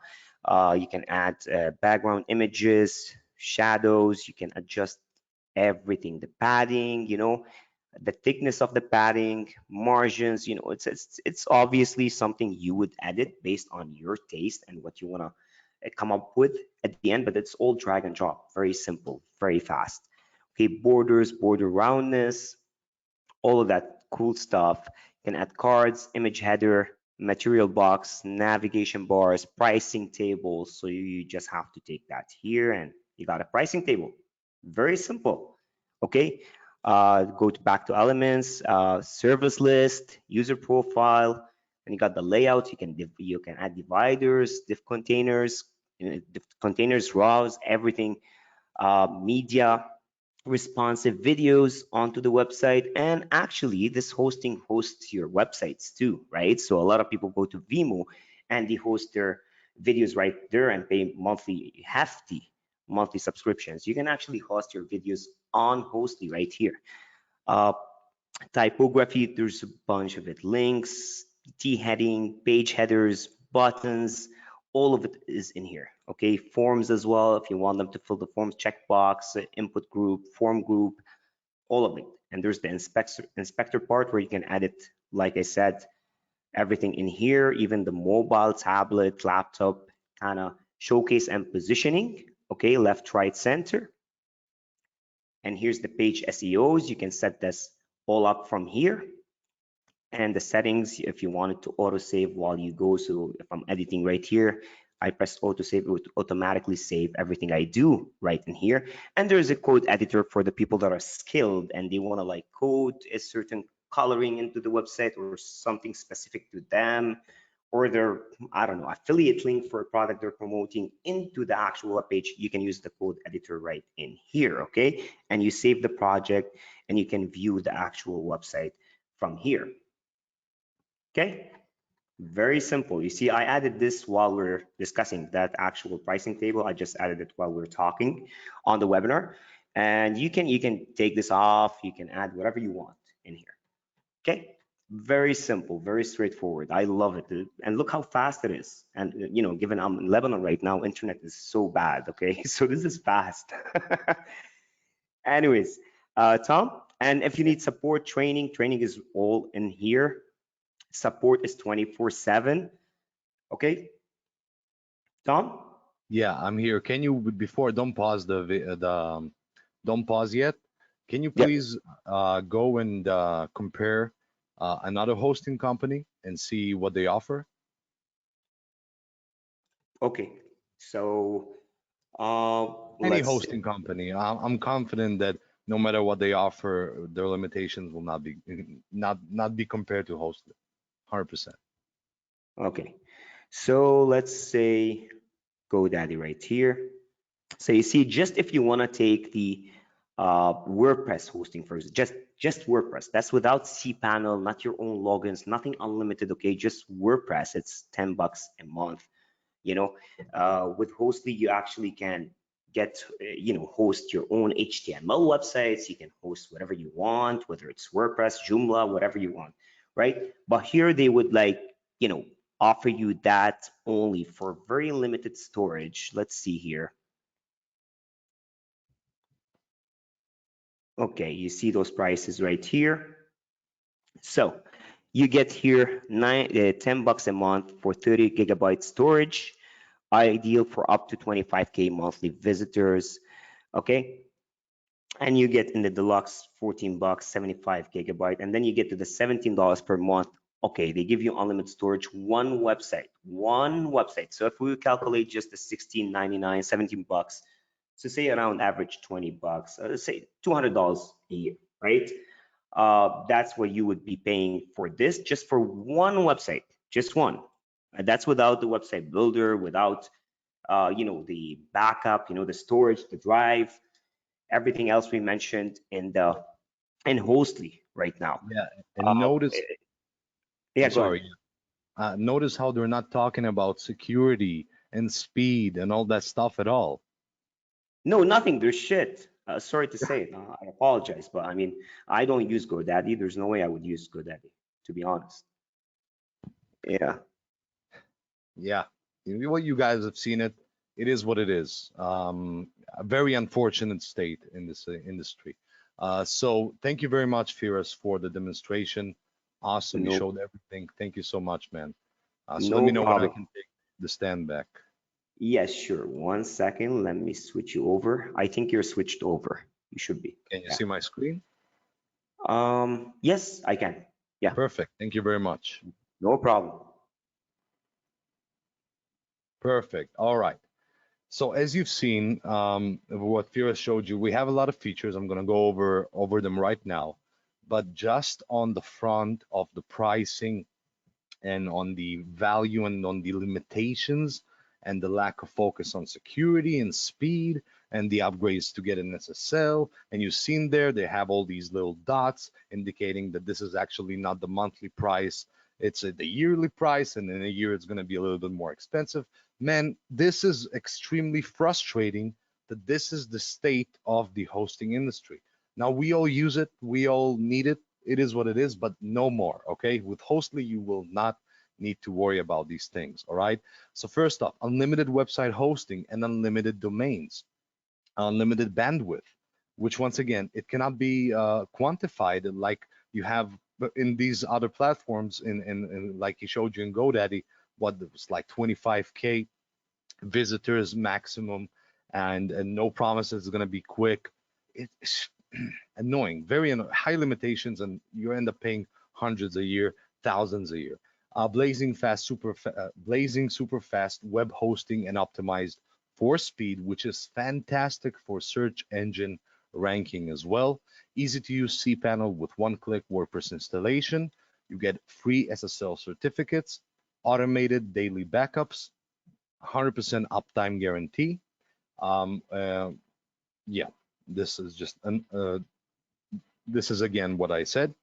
You can add background images, shadows. You can adjust everything, the padding, the thickness of the padding, margins. It's obviously something you would edit based on your taste and what you want to come up with at the end, but it's all drag and drop, very simple, very fast. Okay, borders, border roundness, all of that cool stuff. You can add cards, image header, material box, navigation bars, pricing tables. So you just have to take that here and you got a pricing table. Very simple. Okay, go back to elements, service list, user profile, and you got the layout. You can add dividers, div containers, div containers, rows, everything, media, responsive videos onto the website. And actually this hosting hosts your websites too, right? So a lot of people go to Vimeo and they host their videos right there and pay hefty monthly subscriptions. You can actually host your videos on Hostly right here. uh, Typography, there's a bunch of it, links, t heading, page headers, buttons, all of it is in here. Okay, forms as well, if you want them to fill the forms, checkbox, input group, form group, all of it. And there's the inspector part where you can edit, like I said, everything in here, even the mobile, tablet, laptop, kind of showcase and positioning. Okay, left, right, center. And here's the page SEOs. You can set this all up from here. And the settings, if you wanted to auto save while you go. So if I'm editing right here, I press auto save, it would automatically save everything I do right in here. And there's a code editor for the people that are skilled and they want to like code a certain coloring into the website or something specific to them, or their, I don't know, affiliate link for a product they're promoting into the actual web page. You can use the code editor right in here, okay? And you save the project and you can view the actual website from here. Okay, very simple. You see, I added this while we're discussing that actual pricing table. I just added it while we're talking on the webinar. And you can take this off, you can add whatever you want in here. Okay, very simple, very straightforward. I love it, dude. And look how fast it is. And given I'm in Lebanon right now, internet is so bad. Okay, so this is fast. Anyways, Tom, and if you need support, training is all in here. Support is 24/7. Okay, Tom. Yeah, I'm here. Can you, before, don't pause don't pause yet. Can you Yep. please go and compare another hosting company and see what they offer? Okay. So Any let's see. hosting company. I'm confident that no matter what they offer, their limitations will not be compared to Hostlet. 100%. Okay. So let's say GoDaddy right here. So you see, just if you want to take the WordPress hosting first, just WordPress. That's without cPanel, not your own logins, nothing unlimited. Okay, just WordPress. It's $10 a month. With Hostly, you actually can get host your own HTML websites. You can host whatever you want, whether it's WordPress, Joomla, whatever you want, right? But here they would offer you that only for very limited storage. Let's see here. Okay, you see those prices right here. So you get here $10 a month for 30 gigabyte storage, ideal for up to 25K monthly visitors. Okay, and you get in the deluxe $14, 75 gigabyte, and then you get to the $17 per month. Okay, they give you unlimited storage, one website. So if we calculate just the 16.99, $17, so say around average $20, let's say $200 a year, right? That's what you would be paying for this, just for one website, just one. And that's without the website builder, without the backup, the storage, the drive, everything else we mentioned in Hostly right now. Yeah, and Uh, notice, yeah, I'm go ahead. sorry, notice how they're not talking about security and speed and all that stuff at all. No, nothing. There's shit. Sorry to say it. I apologize, but I mean, I don't use GoDaddy. There's no way I would use GoDaddy, to be honest. Yeah. Yeah, what you guys have seen it. It is what it is. A very unfortunate state in this industry. So thank you very much, Firas, for the demonstration. Awesome, you No, showed everything. Thank you so much, man. So let no me know when I problem. can take the stand back. Yes, sure. 1 second. Let me switch you over. I think you're switched over. You should be. Can you Yeah. see my screen? Yes, I can. Yeah, Perfect. Thank you very much. no problem. Perfect. All right. So as you've seen, what Firas showed you, we have a lot of features. I'm going to go over them right now. But just on the front of the pricing and on the value and on the limitations and the lack of focus on security and speed and the upgrades to get an SSL. And you've seen there, they have all these little dots indicating that this is actually not the monthly price. It's the yearly price, and in a year it's going to be a little bit more expensive. Man, this is extremely frustrating that this is the state of the hosting industry. Now, we all use it, we all need it, it is what it is, but no more. Okay, with Hostly you will not need to worry about these things. All right, so first off, unlimited website hosting and unlimited domains, unlimited bandwidth, which once again it cannot be quantified like you have in these other platforms in like he showed you in GoDaddy, what was like 25K visitors maximum, and no promises it's going to be quick. It's annoying, very high limitations, and you end up paying hundreds a year, thousands a year. Blazing super fast web hosting and optimized for speed, which is fantastic for search engine ranking as well. Easy to use cPanel with one-click WordPress installation. You get free SSL certificates, automated daily backups, 100% uptime guarantee. Um, uh, yeah, this is just this is again what I said.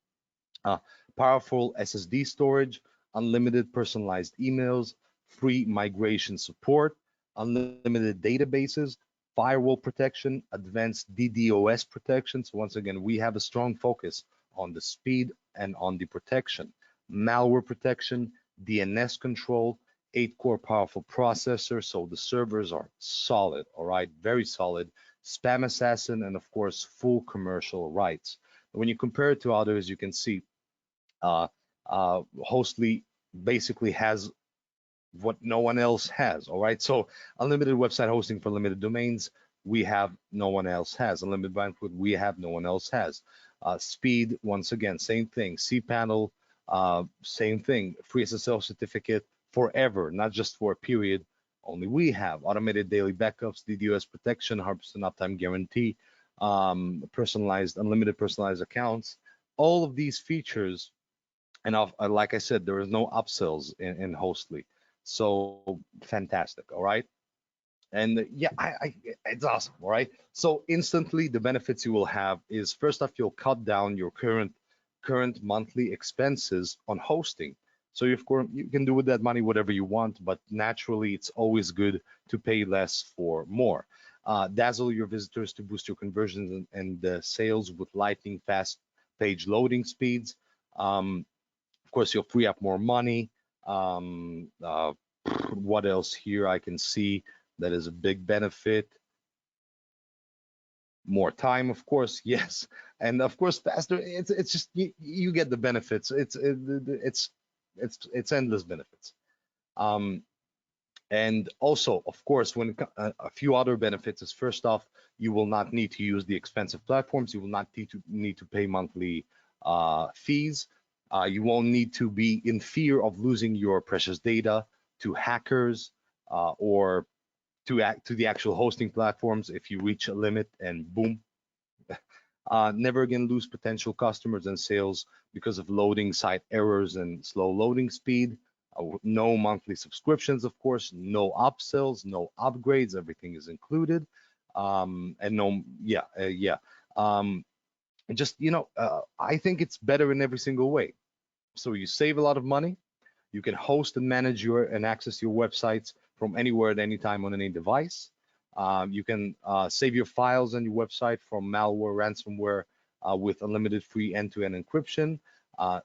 Uh, Powerful SSD storage, unlimited personalized emails, free migration support, unlimited databases, firewall protection, advanced DDoS protection. So once again, we have a strong focus on the speed and on the protection. Malware protection, DNS control, 8-core powerful processor, so the servers are solid, all right, very solid. Spam assassin, and of course, full commercial rights. When you compare it to others, you can see uh, Hostly basically has what no one else has, all right? So unlimited website hosting for limited domains, we have, no one else has. Unlimited bandwidth, we have, no one else has. Speed, once again, same thing. cPanel, same thing. Free SSL certificate forever, not just for a period. Only we have automated daily backups, DDoS protection, 100% uptime guarantee, personalized, unlimited personalized accounts. All of these features, and like I said, there is no upsells in Hostly. So fantastic, all right? And yeah, it's awesome, all right? So instantly, the benefits you will have is, first off, you'll cut down your current monthly expenses on hosting. So of course, you can do with that money whatever you want, but naturally, it's always good to pay less for more. Dazzle your visitors to boost your conversions and sales with lightning fast page loading speeds. Of course, you'll free up more money. Um, uh, what else here I can see that is a big benefit? More time, of course, yes, and of course faster. It's just you get the benefits. It's endless benefits. Um, and also, of course, a few other benefits is, first off, you will not need to use the expensive platforms. You will not need to pay monthly fees. You won't need to be in fear of losing your precious data to hackers or to the actual hosting platforms if you reach a limit and boom. Never again lose potential customers and sales because of loading site errors and slow loading speed. No monthly subscriptions, of course, no upsells, no upgrades, everything is included. And no, yeah, yeah. Just, I think it's better in every single way. So you save a lot of money. You can host and manage and access your websites from anywhere at any time on any device. You can save your files on your website from malware, ransomware with unlimited free end-to-end encryption.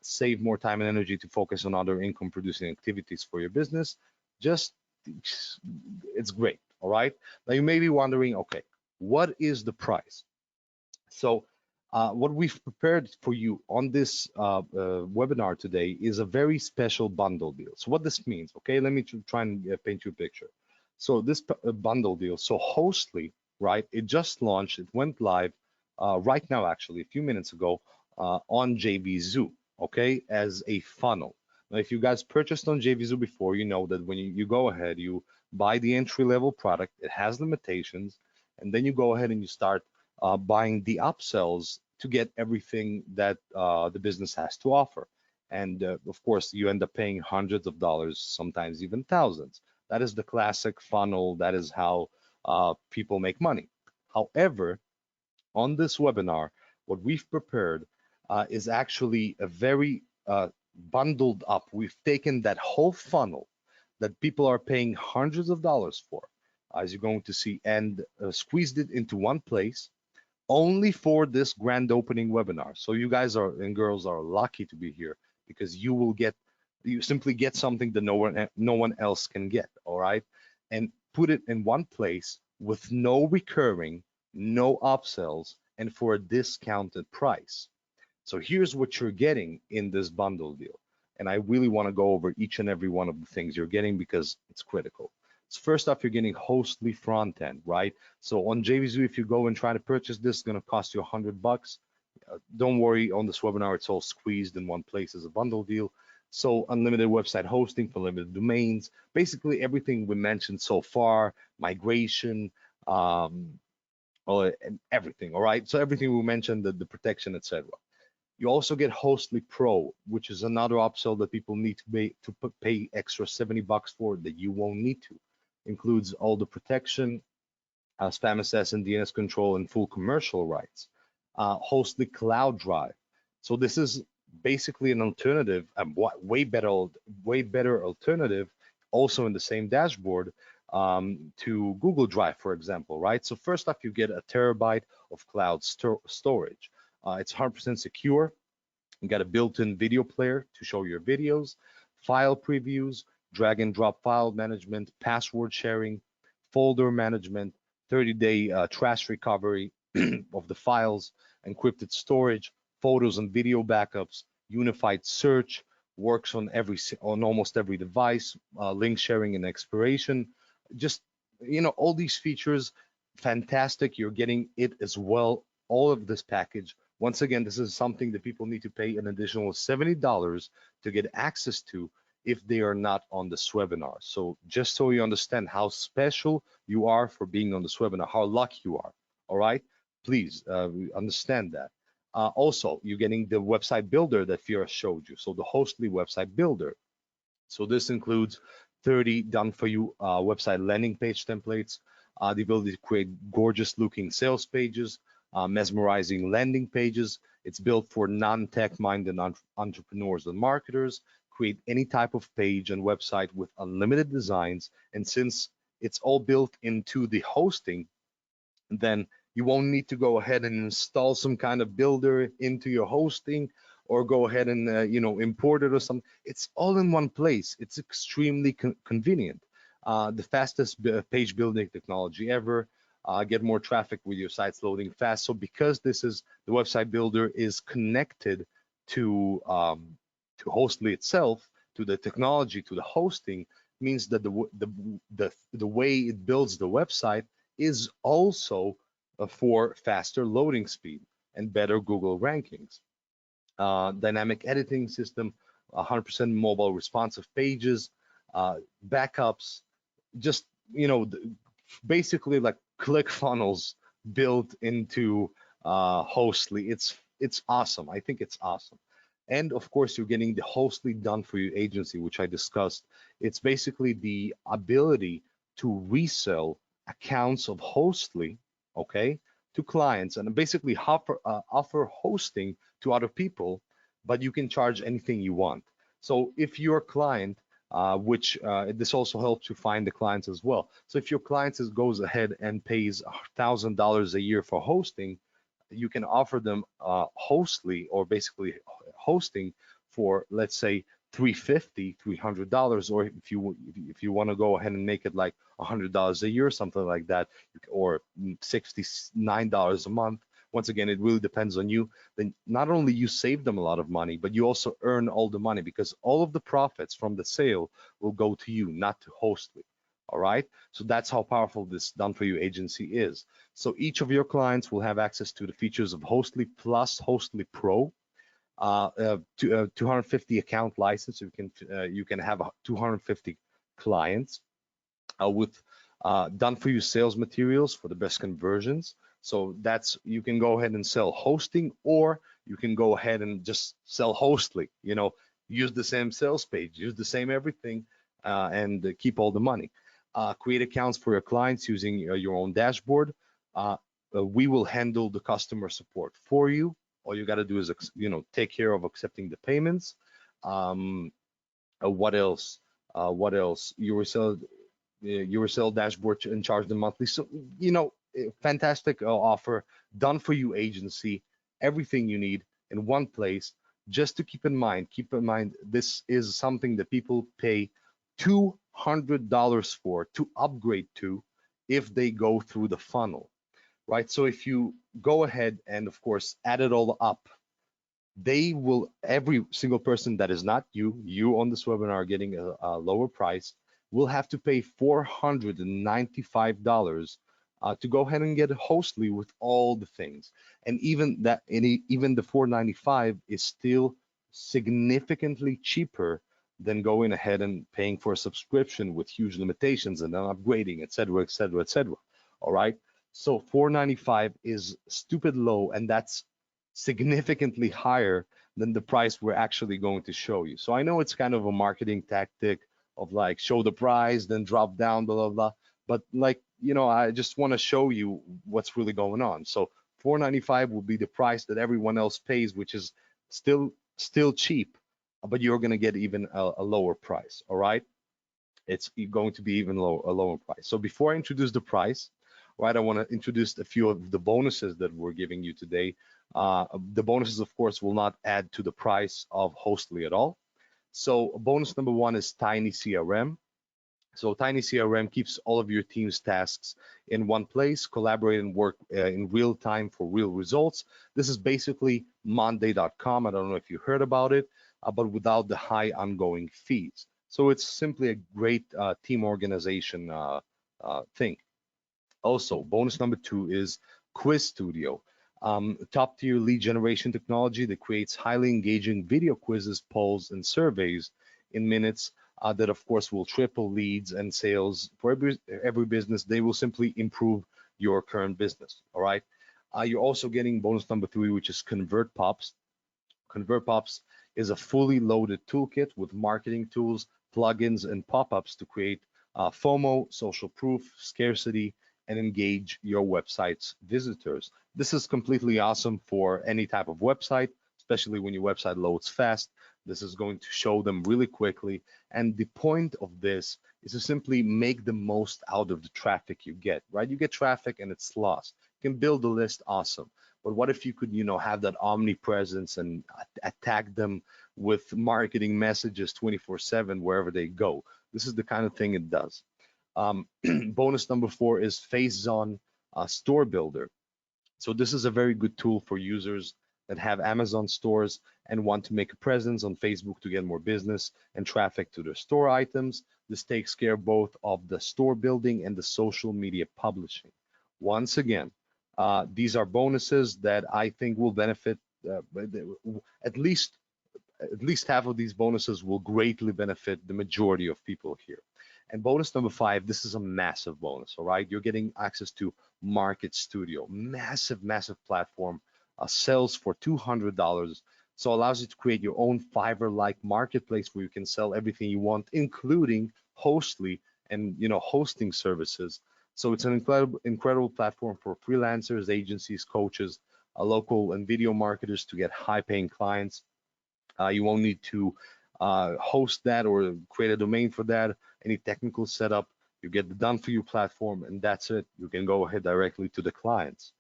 Save more time and energy to focus on other income-producing activities for your business. Just, it's great, all right? Now you may be wondering, okay, what is the price? So what we've prepared for you on this webinar today is a very special bundle deal. So what this means, okay, let me try and paint you a picture. So this bundle deal, so Hostly, right, it just launched, it went live right now, actually, a few minutes ago on JVZoo, okay, as a funnel. Now, if you guys purchased on JVZoo before, you know that when you go ahead, you buy the entry-level product, it has limitations, and then you go ahead and you start buying the upsells to get everything that the business has to offer. And of course, you end up paying hundreds of dollars, sometimes even thousands. That is the classic funnel. That is how people make money. However, on this webinar, what we've prepared is actually a very bundled up. We've taken that whole funnel that people are paying hundreds of dollars for, as you're going to see, and squeezed it into one place only for this grand opening webinar. So you guys and girls are lucky to be here because you simply get something that no one else can get, all right? And put it in one place with no recurring, no upsells, and for a discounted price. So here's what you're getting in this bundle deal. And I really want to go over each and every one of the things you're getting because it's critical. So first off, you're getting Hostly front end, right? So on JVZoo, if you go and try to purchase this, it's going to cost you $100. Don't worry, on this webinar, it's all squeezed in one place as a bundle deal. So unlimited website hosting for limited domains, basically everything we mentioned so far, migration, and everything, all right? So everything we mentioned, the protection, etc. You also get Hostly Pro, which is another upsell that people need to pay extra $70 for that you won't need to. Includes all the protection, spam assassin, DNS control, and full commercial rights. Hostly Cloud Drive. So this is basically an alternative, way better alternative, also in the same dashboard to Google Drive, for example, right? So first off, you get a terabyte of cloud storage. It's 100% secure. You got a built-in video player to show your videos, file previews, drag and drop file management, password sharing, folder management, 30-day trash recovery of the files, encrypted storage, photos and video backups, unified search, works on almost every device, link sharing and expiration. Just all these features, fantastic. You're getting it as well. All of this package. Once again, this is something that people need to pay an additional $70 to get access to if they are not on this webinar. So just so you understand how special you are for being on this webinar, how lucky you are, all right? Please understand that. Also, you're getting the website builder that Fiora showed you. So the Hostley website builder. So this includes 30 done-for-you website landing page templates, the ability to create gorgeous-looking sales pages, mesmerizing landing pages. It's built for non-tech minded entrepreneurs and marketers. Create any type of page and website with unlimited designs. And since it's all built into the hosting, then you won't need to go ahead and install some kind of builder into your hosting or go ahead and import it or something. It's all in one place. It's extremely convenient. The fastest page building technology ever. Get more traffic with your sites loading fast. So because this is the website builder is connected to Hostly itself, to the technology, to the hosting, means that the way it builds the website is also for faster loading speed and better Google rankings. Dynamic editing system, 100% mobile responsive pages, backups, just basically like ClickFunnels built into Hostly. It's awesome. I think it's awesome. And of course, you're getting the Hostly Done For You agency, which I discussed. It's basically the ability to resell accounts of Hostly, okay, to clients and basically offer hosting to other people, but you can charge anything you want. So if your client, which this also helps you find the clients as well. So if your client goes ahead and pays $1,000 a year for hosting, you can offer them Hostly or basically hosting for, let's say, $300, or if you want to go ahead and make it like $100 a year, something like that, or $69 a month. Once again, it really depends on you. Then not only you save them a lot of money, but you also earn all the money because all of the profits from the sale will go to you, not to Hostly. All right. So that's how powerful this Done For You agency is. So each of your clients will have access to the features of Hostly Plus, Hostly Pro, 250 account license. You can have 250 clients with Done For You sales materials for the best conversions. So you can go ahead and sell hosting, or you can go ahead and just sell Hostly. Use the same sales page, use the same everything, and keep all the money. Create accounts for your clients using your own dashboard. We will handle the customer support for you. All you got to do is take care of accepting the payments. What else? You resell dashboard and charge them monthly. So fantastic offer. Done For You agency. Everything you need in one place. Just to keep in mind, this is something that people pay $200 for to upgrade to if they go through the funnel, right? So if you go ahead and of course add it all up, every single person that is not you on this webinar getting a lower price, will have to pay $495 to go ahead and get Hostly with all the things. And even the $495 is still significantly cheaper than going ahead and paying for a subscription with huge limitations and then upgrading, et cetera, et cetera, et cetera. All right. So $495 is stupid low, and that's significantly higher than the price we're actually going to show you. So I know it's kind of a marketing tactic of like show the price, then drop down, blah, blah, blah. But I just want to show you what's really going on. So $495 will be the price that everyone else pays, which is still cheap, but you're going to get even a lower price. All right. it's going to be even a lower price. So before I introduce the price, right, I want to introduce a few of the bonuses that we're giving you today. The bonuses, of course, will not add to the price of Hostly at all. So bonus number one is Tiny CRM. So Tiny CRM keeps all of your team's tasks in one place, collaborate and work in real time for real results. This is basically Monday.com. I don't know if you heard about it, but without the high ongoing fees. So it's simply a great team organization thing. Also, bonus number two is Quiz Studio, top tier lead generation technology that creates highly engaging video quizzes, polls, and surveys in minutes. That of course will triple leads and sales for every business. They will simply improve your current business. All right. You're also getting bonus number three, which is Convert Pops. ConvertPops is a fully loaded toolkit with marketing tools, plugins, and pop-ups to create FOMO, social proof, scarcity, and engage your website's visitors. This is completely awesome for any type of website, especially when your website loads fast. This is going to show them really quickly. And the point of this is to simply make the most out of the traffic you get, right? You get traffic and it's lost. You can build a list, awesome. But what if you could, have that omnipresence and attack them with marketing messages 24/7 wherever they go? This is the kind of thing it does. Bonus number four is FaceZone Store Builder. So this is a very good tool for users that have Amazon stores and want to make a presence on Facebook to get more business and traffic to their store items. This takes care both of the store building and the social media publishing. Once again, these are bonuses that I think will benefit at least half of these bonuses will greatly benefit the majority of people here. And bonus number five, this is a massive bonus, all right? You're getting access to Market Studio, massive platform, sells for $200. So allows you to create your own Fiverr-like marketplace where you can sell everything you want, including Hostly and hosting services. So it's an incredible platform for freelancers, agencies, coaches, local and video marketers to get high-paying clients. You won't need to host that or create a domain for that, any technical setup. You get the done for you platform, and that's it. You can go ahead directly to the clients.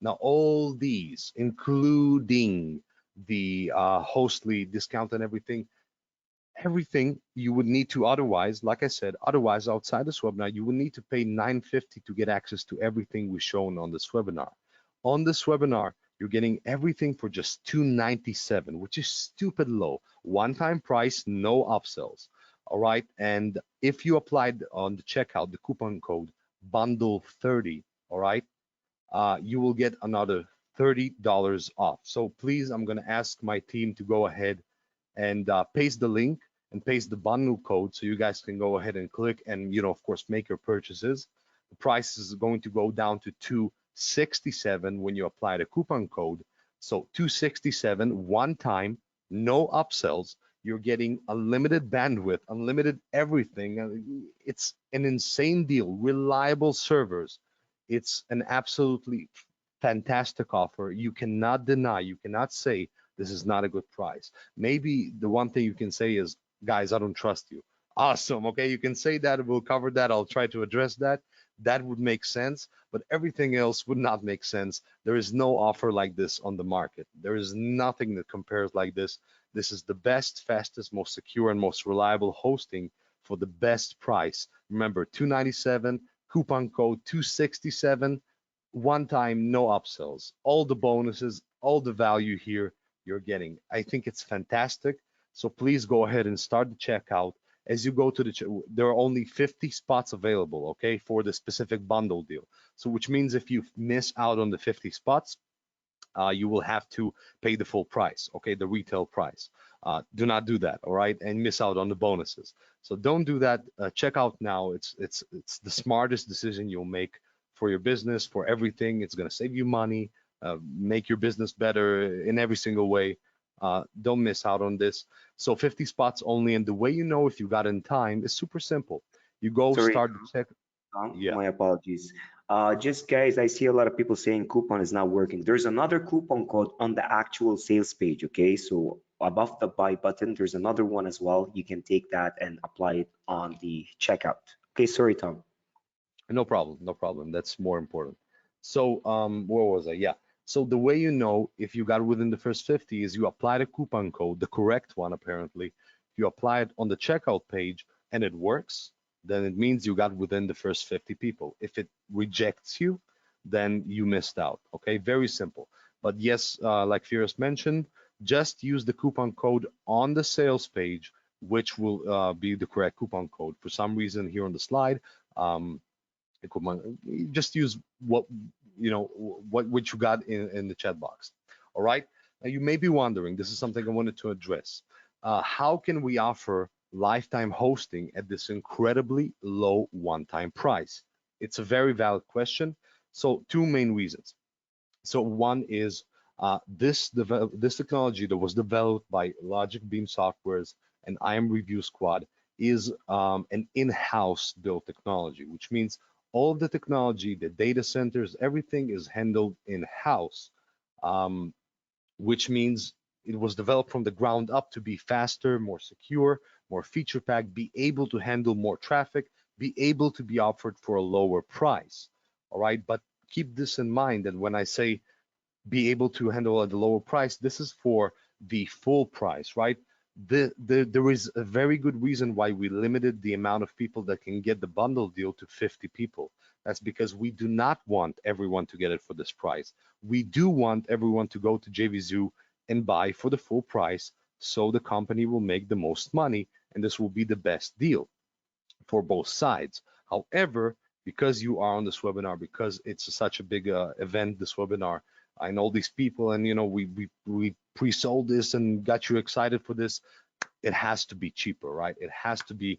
Now, all these, including the Hostly discount and everything you would need to otherwise, like I said, otherwise outside this webinar, you would need to pay $950 to get access to everything we've shown on this webinar. On this webinar, you're getting everything for just $297, which is stupid low. One-time price, no upsells. All right. And if you applied on the checkout the coupon code bundle30, all right, you will get another $30 off. So please, I'm going to ask my team to go ahead and paste the link and paste the bundle code so you guys can go ahead and click and, of course, make your purchases. The price is going to go down to $267 when you apply the coupon code. So $267 one time, no upsells. You're getting unlimited bandwidth, unlimited everything. It's an insane deal. Reliable servers. It's an absolutely fantastic offer. You cannot deny, you cannot say this is not a good price. Maybe the one thing you can say is, guys, I don't trust you. Awesome. Okay, you can say that. We'll cover that. I'll try to address that. That would make sense, but everything else would not make sense. There is no offer like this on the market. There is nothing that compares like this. This is the best, fastest, most secure, and most reliable hosting for the best price. Remember, $297, coupon code $267, one time, no upsells. All the bonuses, all the value here you're getting. I think it's fantastic. So please go ahead and start the checkout. As you go to there are only 50 spots available, okay, for the specific bundle deal. So which means if you miss out on the 50 spots, you will have to pay the full price, okay, the retail price. Do not do that, all right, and miss out on the bonuses. So don't do that. Check out now. It's the smartest decision you'll make for your business, for everything. It's going to save you money, make your business better in every single way. Don't miss out on this. So 50 spots only, and the way you know if you got in time is super simple. You go Sorry, start the check. Yeah. my apologies. Just guys, I see a lot of people saying coupon is not working. There's another coupon code on the actual sales page, okay? So above the buy button, there's another one as well. You can take that and apply it on the checkout. Okay, sorry, Tom. No problem, no problem. That's more important. So, where was I? Yeah. So the way you know if you got within the first 50 is you apply the coupon code, the correct one apparently. You apply it on the checkout page and it works, then it means you got within the first 50 people. If it rejects you, then you missed out. Okay, very simple. But yes, like Firas mentioned, just use the coupon code on the sales page, which will be the correct coupon code. For some reason here on the slide, um, just use what what you got in the chat box. All right. Now you may be wondering, this is something I wanted to address. How can we offer lifetime hosting at this incredibly low one-time price? It's a very valid question. So two main reasons. So one is this technology that was developed by Logic Beam Softwares and IM Review Squad is an in-house built technology, which means all of the technology, the data centers, everything is handled in-house, um, which means it was developed from the ground up to be faster, more secure, more feature packed, be able to handle more traffic, be able to be offered for a lower price. All right, but keep this in mind that when I say be able to handle at a lower price, this is for the full price, right? There is a very good reason why we limited the amount of people that can get the bundle deal to 50 people. That's because we do not want everyone to get it for this price. We do want everyone to go to JVZoo and buy for the full price, so the company will make the most money, and this will be the best deal for both sides. However, because you are on this webinar, because it's such a big event, this webinar, I know these people, and we pre-sold this and got you excited for this. It has to be cheaper, right? It has to be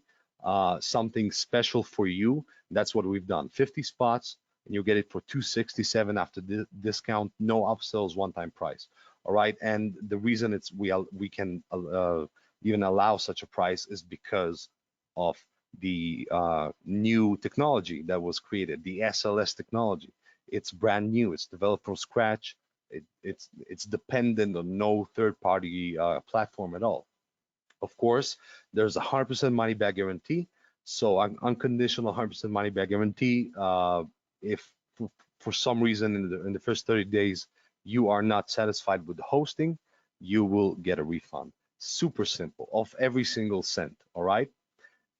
something special for you. That's what we've done. 50 spots, and you'll get it for 267 after the discount, no upsells, one-time price. All right, and the reason it's we can even allow such a price is because of the new technology that was created, the SLS technology. It's brand new. It's developed from scratch. It's dependent on no third-party platform at all. Of course, there's a 100% money back guarantee. So an unconditional 100% money back guarantee. If for some reason in the first 30 days you are not satisfied with the hosting, you will get a refund. Super simple, of every single cent. All right.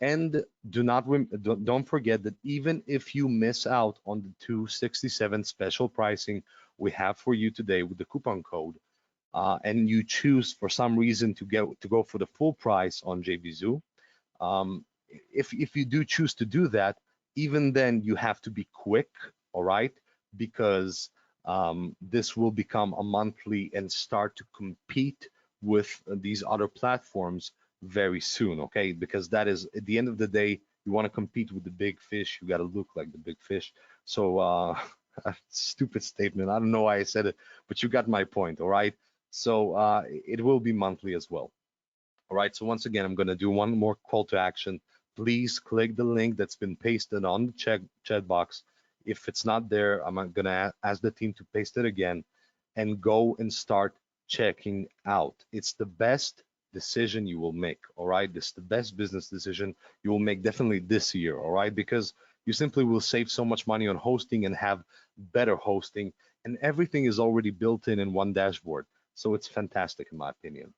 And don't forget that even if you miss out on the 267 special pricing we have for you today with the coupon code, and you choose for some reason to go for the full price on JVZoo, if you do choose to do that, even then you have to be quick, all right? Because this will become a monthly and start to compete with these other platforms very soon, okay? Because that is, at the end of the day, you want to compete with the big fish, you got to look like the big fish. So a stupid statement, I don't know why I said it, but you got my point, all right? So it will be monthly as well. All right, so once again, I'm going to do one more call to action. Please click the link that's been pasted on the chat box. If it's not there, I'm going to ask the team to paste it again and go and start checking out. It's the best decision you will make, all right? This is the best business decision you will make definitely this year, all right? Because you simply will save so much money on hosting and have better hosting, and everything is already built in one dashboard. So it's fantastic in my opinion.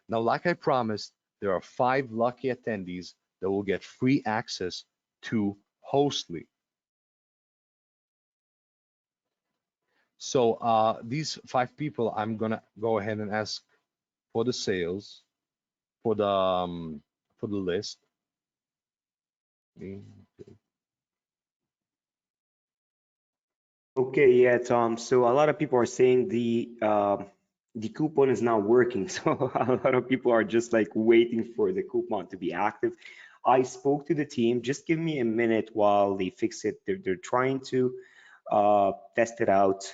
Now, like I promised, there are 5 lucky attendees that will get free access to Hostley. So these 5 people, I'm gonna go ahead and ask for the sales for the list. Okay, yeah, Tom. So a lot of people are saying the coupon is not working. So a lot of people are just like waiting for the coupon to be active. I spoke to the team. Just give me a minute while they fix it. They're trying to test it out.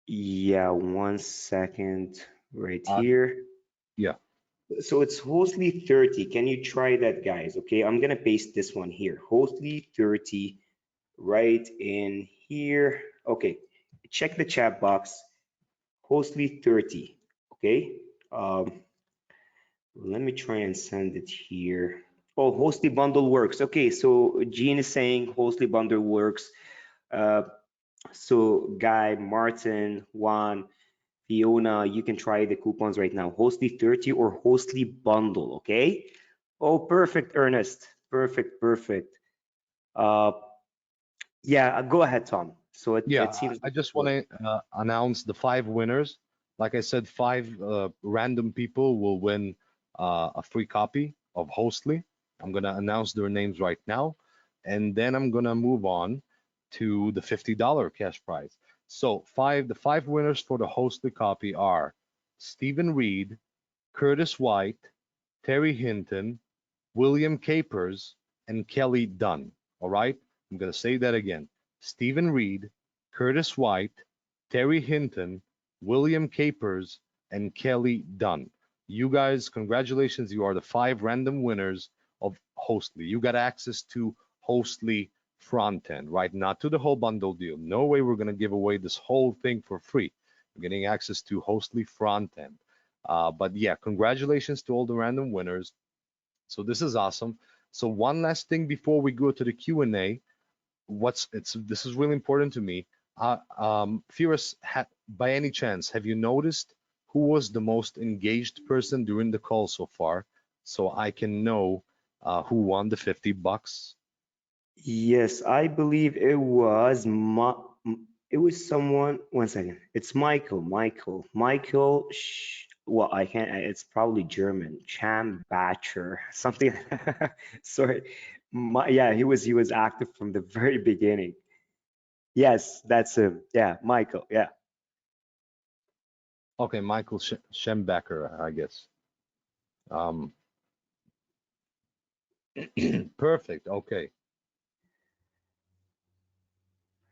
Yeah, 1 second right here. Yeah. So it's Hostley 30. Can you try that, guys? Okay, I'm gonna paste this one here. Hostley 30 right in here. Okay, check the chat box. Hostley 30. Okay. Let me try and send it here. Oh, Hostley bundle works. Okay, so Gene is saying Hostley bundle works. Uh, so Guy, Martin, Juan, Fiona, you can try the coupons right now. Hostley 30 or Hostley bundle. Okay. Oh, perfect, Ernest. Perfect, perfect. Uh, yeah, go ahead, Tom. So Yeah, it seems I like it's just want working. to announce the 5 winners. Like I said, 5 random people will win a free copy of Hostly. I'm going to announce their names right now, and then I'm going to move on to the $50 cash prize. So the 5 winners for the Hostly copy are Stephen Reed, Curtis White, Terry Hinton, William Capers, and Kelly Dunn. All right, I'm going to say that again. Stephen Reed, Curtis White, Terry Hinton, William Capers, and Kelly Dunn. You guys, congratulations. You are the 5 random winners of Hostly. You got access to Hostly front end, right? Not to the whole bundle deal. No way we're going to give away this whole thing for free. You're getting access to Hostly front end. But yeah, congratulations to all the random winners. So this is awesome. So one last thing before we go to the Q&A, this is really important to me. Firas, by any chance, have you noticed who was the most engaged person during the call so far, so I can know who won the $50? Yes, I believe it was someone. One second. It's Michael. Michael. Well, I can't. It's probably German. Batcher. Something. Sorry. Yeah, he was active from the very beginning. Yes, that's him. Yeah, Michael. Yeah. Okay, Michael Schembecker, I guess. Um, perfect. Okay.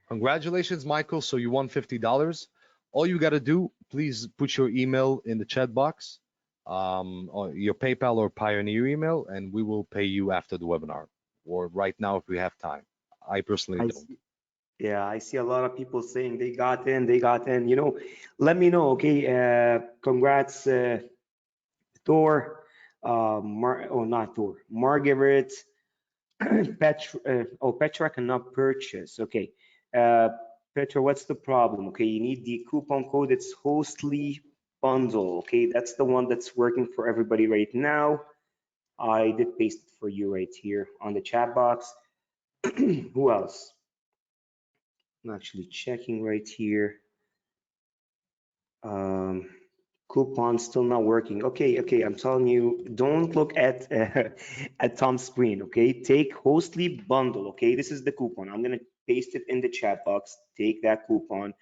Congratulations, Michael. So you won $50. All you got to do, please put your email in the chat box, or your PayPal or Pioneer email, and we will pay you after the webinar or right now if we have time. I personally I don't. see. Yeah, I see a lot of people saying they got in. They got in. Let me know. Okay. Congrats, Thor. Not Thor. Margaret. Petra cannot purchase. Okay. Uh, Petra, what's the problem? Okay, you need the coupon code. It's Hostly Bundle. Okay, that's the one that's working for everybody right now. I did paste it for you right here on the chat box. Who else? I'm actually checking right here. Um, Coupon still not working. Okay, okay. I'm telling you, don't look at at Tom's screen. Okay, take Hostly Bundle. Okay, this is the coupon. I'm gonna paste it in the chat box. Take that coupon.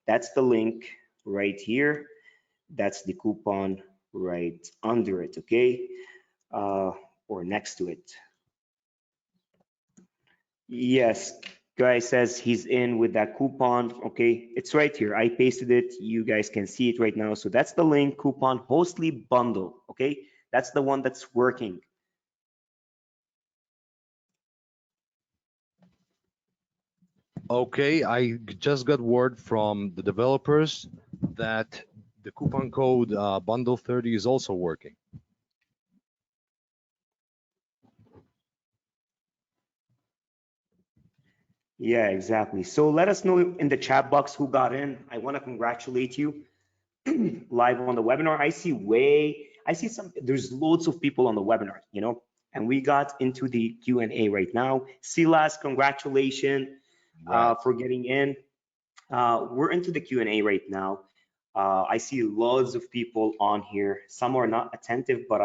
That's the link right here. That's the coupon right under it. Okay, or next to it. Yes, guy says he's in with that coupon. Okay, it's right here. I pasted it. You guys can see it right now. So that's the link, coupon Hostly Bundle. Okay, that's the one that's working. Okay, I just got word from the developers that the coupon code bundle 30 is also working. Yeah, exactly. So let us know in the chat box who got in. I want to congratulate you live on the webinar. I see there's loads of people on the webinar, and we got into the Q&A right now. Silas, congratulations Congrats. for getting in. We're into the Q&A right now. I see loads of people on here. Some are not attentive, but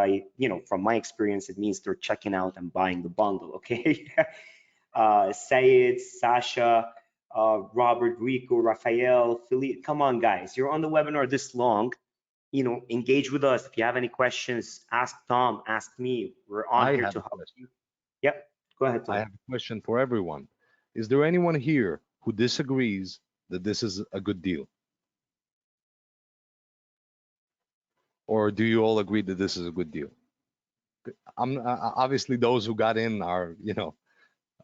from my experience, it means they're checking out and buying the bundle, okay? Sayed, Sasha, Robert, Rico, Rafael, Philippe. Come on, guys. You're on the webinar this long. Engage with us. If you have any questions, ask Tom, ask me. We're on I here have to a help question. you. Yep. Go ahead, I Tom. have a question for everyone. Is there anyone here who disagrees that this is a good deal? Or do you all agree that this is a good deal? I'm obviously those who got in are,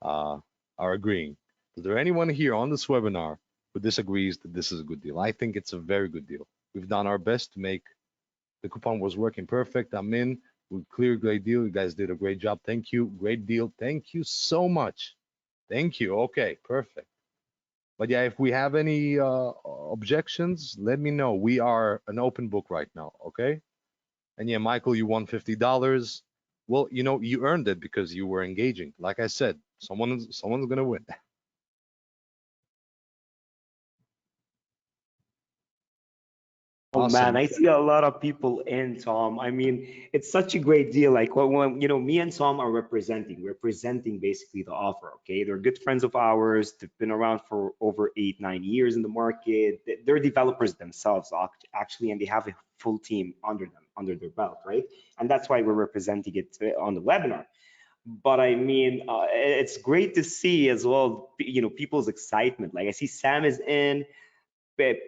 uh, are agreeing. Is there anyone here on this webinar who disagrees that this is a good deal? I think it's a very good deal. We've done our best to make the coupon was working perfect. I'm in. We clear great deal. You guys did a great job. Thank you. Great deal. Thank you so much. Thank you. Okay, perfect. But yeah, if we have any objections, let me know. We are an open book right now. Okay. And yeah, Michael, you won $50. Well, you earned it because you were engaging. Like I said, someone's gonna win. Oh man, Awesome. I see a lot of people in, Tom. I mean, it's such a great deal. Like when me and Tom are representing basically the offer. Okay, they're good friends of ours. They've been around for over 8, 9 years in the market. They're developers themselves, actually, and they have a full team under their belt, right? And that's why we're representing it on the webinar. But I mean, it's great to see as well, people's excitement. Like I see Sam is in.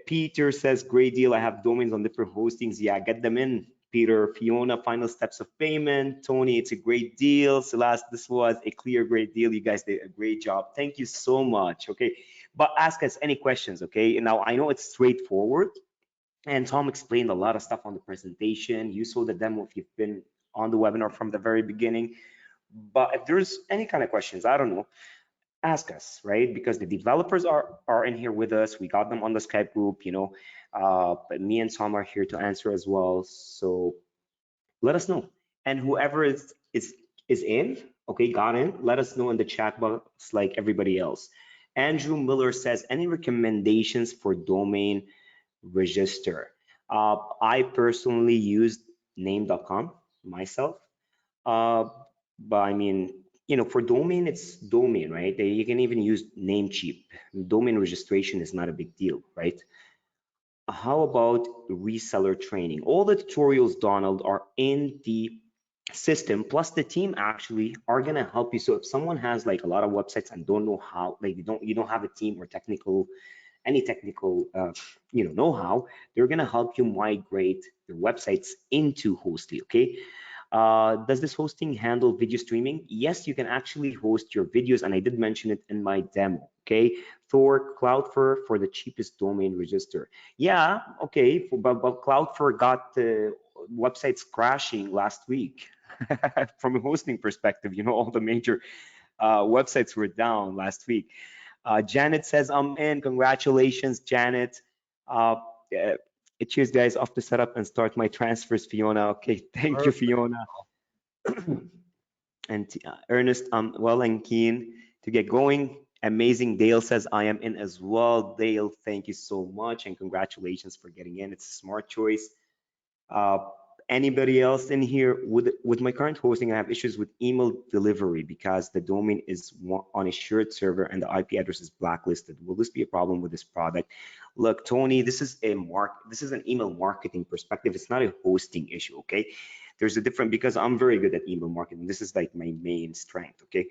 Peter says, great deal. I have domains on different hostings. Yeah, get them in. Peter, Fiona, final steps of payment. Tony, it's a great deal. Celeste, this was a clear, great deal. You guys did a great job. Thank you so much. Okay, but ask us any questions. Okay, now I know it's straightforward, and Tom explained a lot of stuff on the presentation. You saw the demo if you've been on the webinar from the very beginning. But if there's any kind of questions, I don't know, ask us, right? Because the developers are in here with us. We got them on the Skype group, but me and Tom are here to answer as well. So let us know. And whoever is in, okay, got in, let us know in the chat box like everybody else. Andrew Miller says, any recommendations for domain register? I personally use name.com myself. Uh, but I mean, for domain, it's domain, right? You can even use Namecheap. Domain registration is not a big deal, right? How about reseller training? All the tutorials, Donald, are in the system, plus the team actually are gonna help you. So if someone has like a lot of websites and don't know how, like you don't have a team or any technical know-how, they're gonna help you migrate your websites into Hostly, okay? Does this hosting handle video streaming? Yes, you can actually host your videos, and I did mention it in my demo. Okay, Thor, Cloudflare for the cheapest domain register. Yeah, okay, but Cloudflare got the websites crashing last week. From a hosting perspective, all the major websites were down last week. Janet says, I'm in. Congratulations, Janet. Uh, uh, Cheers, guys. Off to set up and start my transfers, Fiona. Okay, thank you, Perfect. Fiona. And Ernest, I'm well and keen to get going. Amazing. Dale says, I am in as well. Dale, thank you so much and congratulations for getting in. It's a smart choice. Uh, Anybody else in here with my current hosting? I have issues with email delivery because the domain is on a shared server and the IP address is blacklisted. Will this be a problem with this product? Look, Tony, this is an email marketing perspective. It's not a hosting issue, okay? There's a different, because I'm very good at email marketing. This is like my main strength, okay?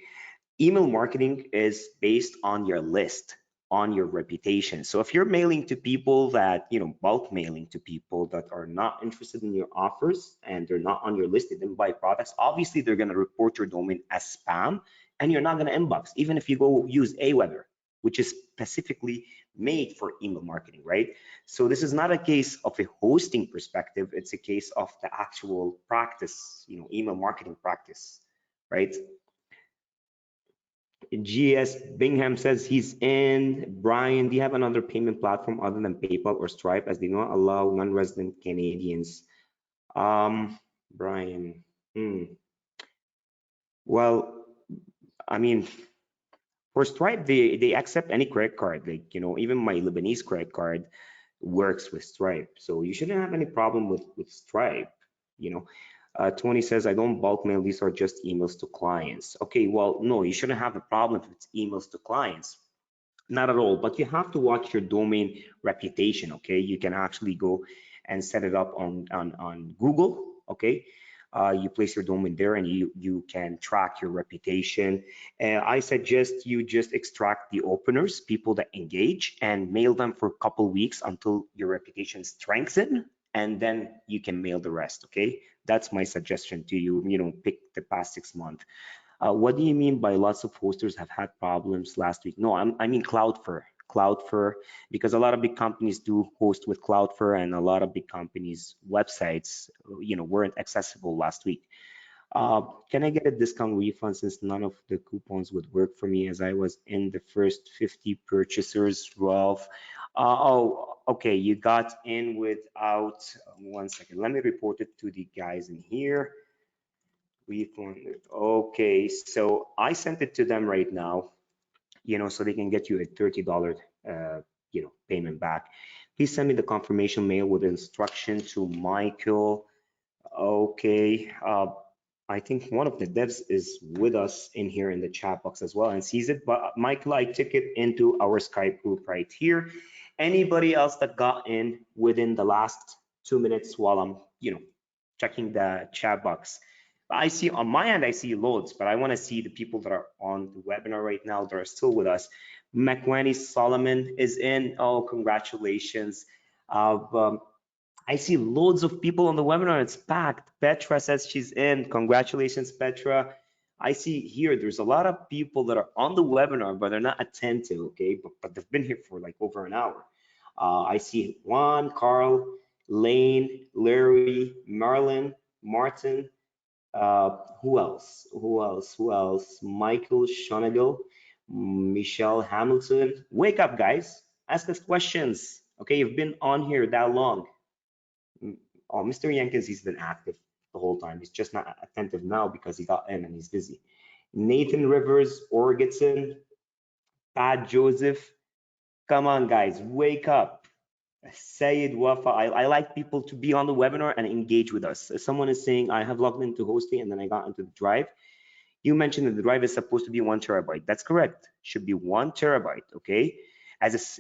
Email marketing is based on your list, on your reputation. So if you're mailing to people that, bulk mailing to people that are not interested in your offers and they're not on your list, they didn't buy products, obviously they're going to report your domain as spam and you're not going to inbox, even if you go use Aweber, which is specifically made for email marketing, right? So this is not a case of a hosting perspective, it's a case of the actual practice, email marketing practice, right? GS Bingham says he's in. Brian, do you have another payment platform other than PayPal or Stripe, as they do not allow non-resident Canadians? Brian, well, I mean, for Stripe, they accept any credit card. Like, even my Lebanese credit card works with Stripe. So you shouldn't have any problem with Stripe, you know. Tony says, I don't bulk mail. These are just emails to clients. Okay, well, no, you shouldn't have a problem if it's emails to clients. Not at all, but you have to watch your domain reputation, okay? You can actually go and set it up on Google, okay? You place your domain there and you can track your reputation. I suggest you just extract the openers, people that engage, and mail them for a couple weeks until your reputation strengthens. and then you can mail the rest. Okay, that's my suggestion to you. Pick the past 6 months. What do you mean by lots of hosters have had problems last week? No, I mean Cloudflare. Cloudflare, because a lot of big companies do host with Cloudflare, and a lot of big companies' websites, weren't accessible last week. Can I get a discount refund since none of the coupons would work for me as I was in the first 50 purchasers, Ralph? Oh, okay, you got in without, 1 second. Let me report it to the guys in here. Refund. Okay, so I sent it to them right now, so they can get you a $30, payment back. Please send me the confirmation mail with instruction to Michael. Okay, I think one of the devs is with us in here in the chat box as well and sees it. But Michael, I took it into our Skype group right here. Anybody else that got in within the last 2 minutes while I'm, checking the chat box? I see on my end, I see loads, but I want to see the people that are on the webinar right now that are still with us. Makwani Solomon is in. Oh, congratulations. I see loads of people on the webinar. It's packed. Petra says she's in. Congratulations, Petra. I see here there's a lot of people that are on the webinar, but they're not attentive, okay? But they've been here for like over an hour. I see Juan, Carl, Lane, Larry, Marlon, Martin. Who else? Who else? Who else? Michael Shonigal, Michelle Hamilton. Wake up, guys. Ask us questions. Okay, you've been on here that long. Oh, Mr. Jenkins, he's been active the whole time. He's just not attentive now because he got in and he's busy. Nathan Rivers, Orgetson, Pat Joseph. Come on, guys, wake up. Sayed Wafa, I like people to be on the webinar and engage with us. Someone is saying, I have logged into Hostley and then I got into the drive. You mentioned that the drive is supposed to be 1 terabyte. That's correct. Should be 1 terabyte, okay? As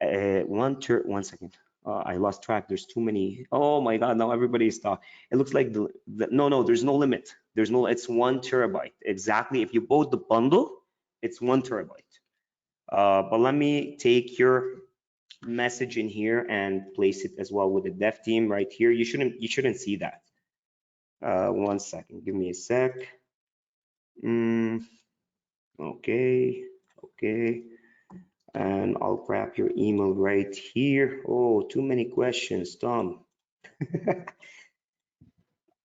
a 1 second. I lost track. There's too many. Oh my God, now everybody is talking. It looks like no, there's no limit. It's 1 terabyte. Exactly. If you bought the bundle, it's 1 terabyte. But let me take your message in here and place it as well with the dev team right here. You shouldn't see that. 1 second, give me a sec. Okay, and I'll grab your email right here. Oh, too many questions, Tom.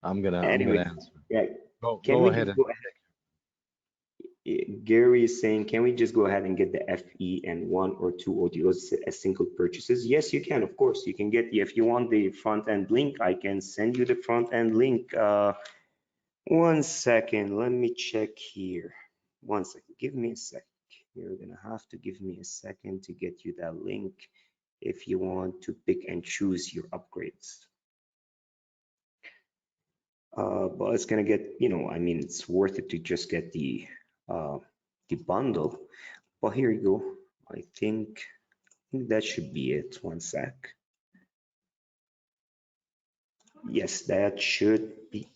I'm gonna answer. Yeah. Go ahead. Gary is saying, can we just go ahead and get the FE and 1 or 2 OTOs as single purchases? Yes, you can. Of course, you can get. If you want the front end link, I can send you the front end link. 1 second, let me check here. 1 second, give me a sec. You're gonna have to give me a second to get you that link if you want to pick and choose your upgrades. But it's gonna get, I mean, it's worth it to just get the bundle. But here you go. I think that should be it. 1 sec. Yes, that should be.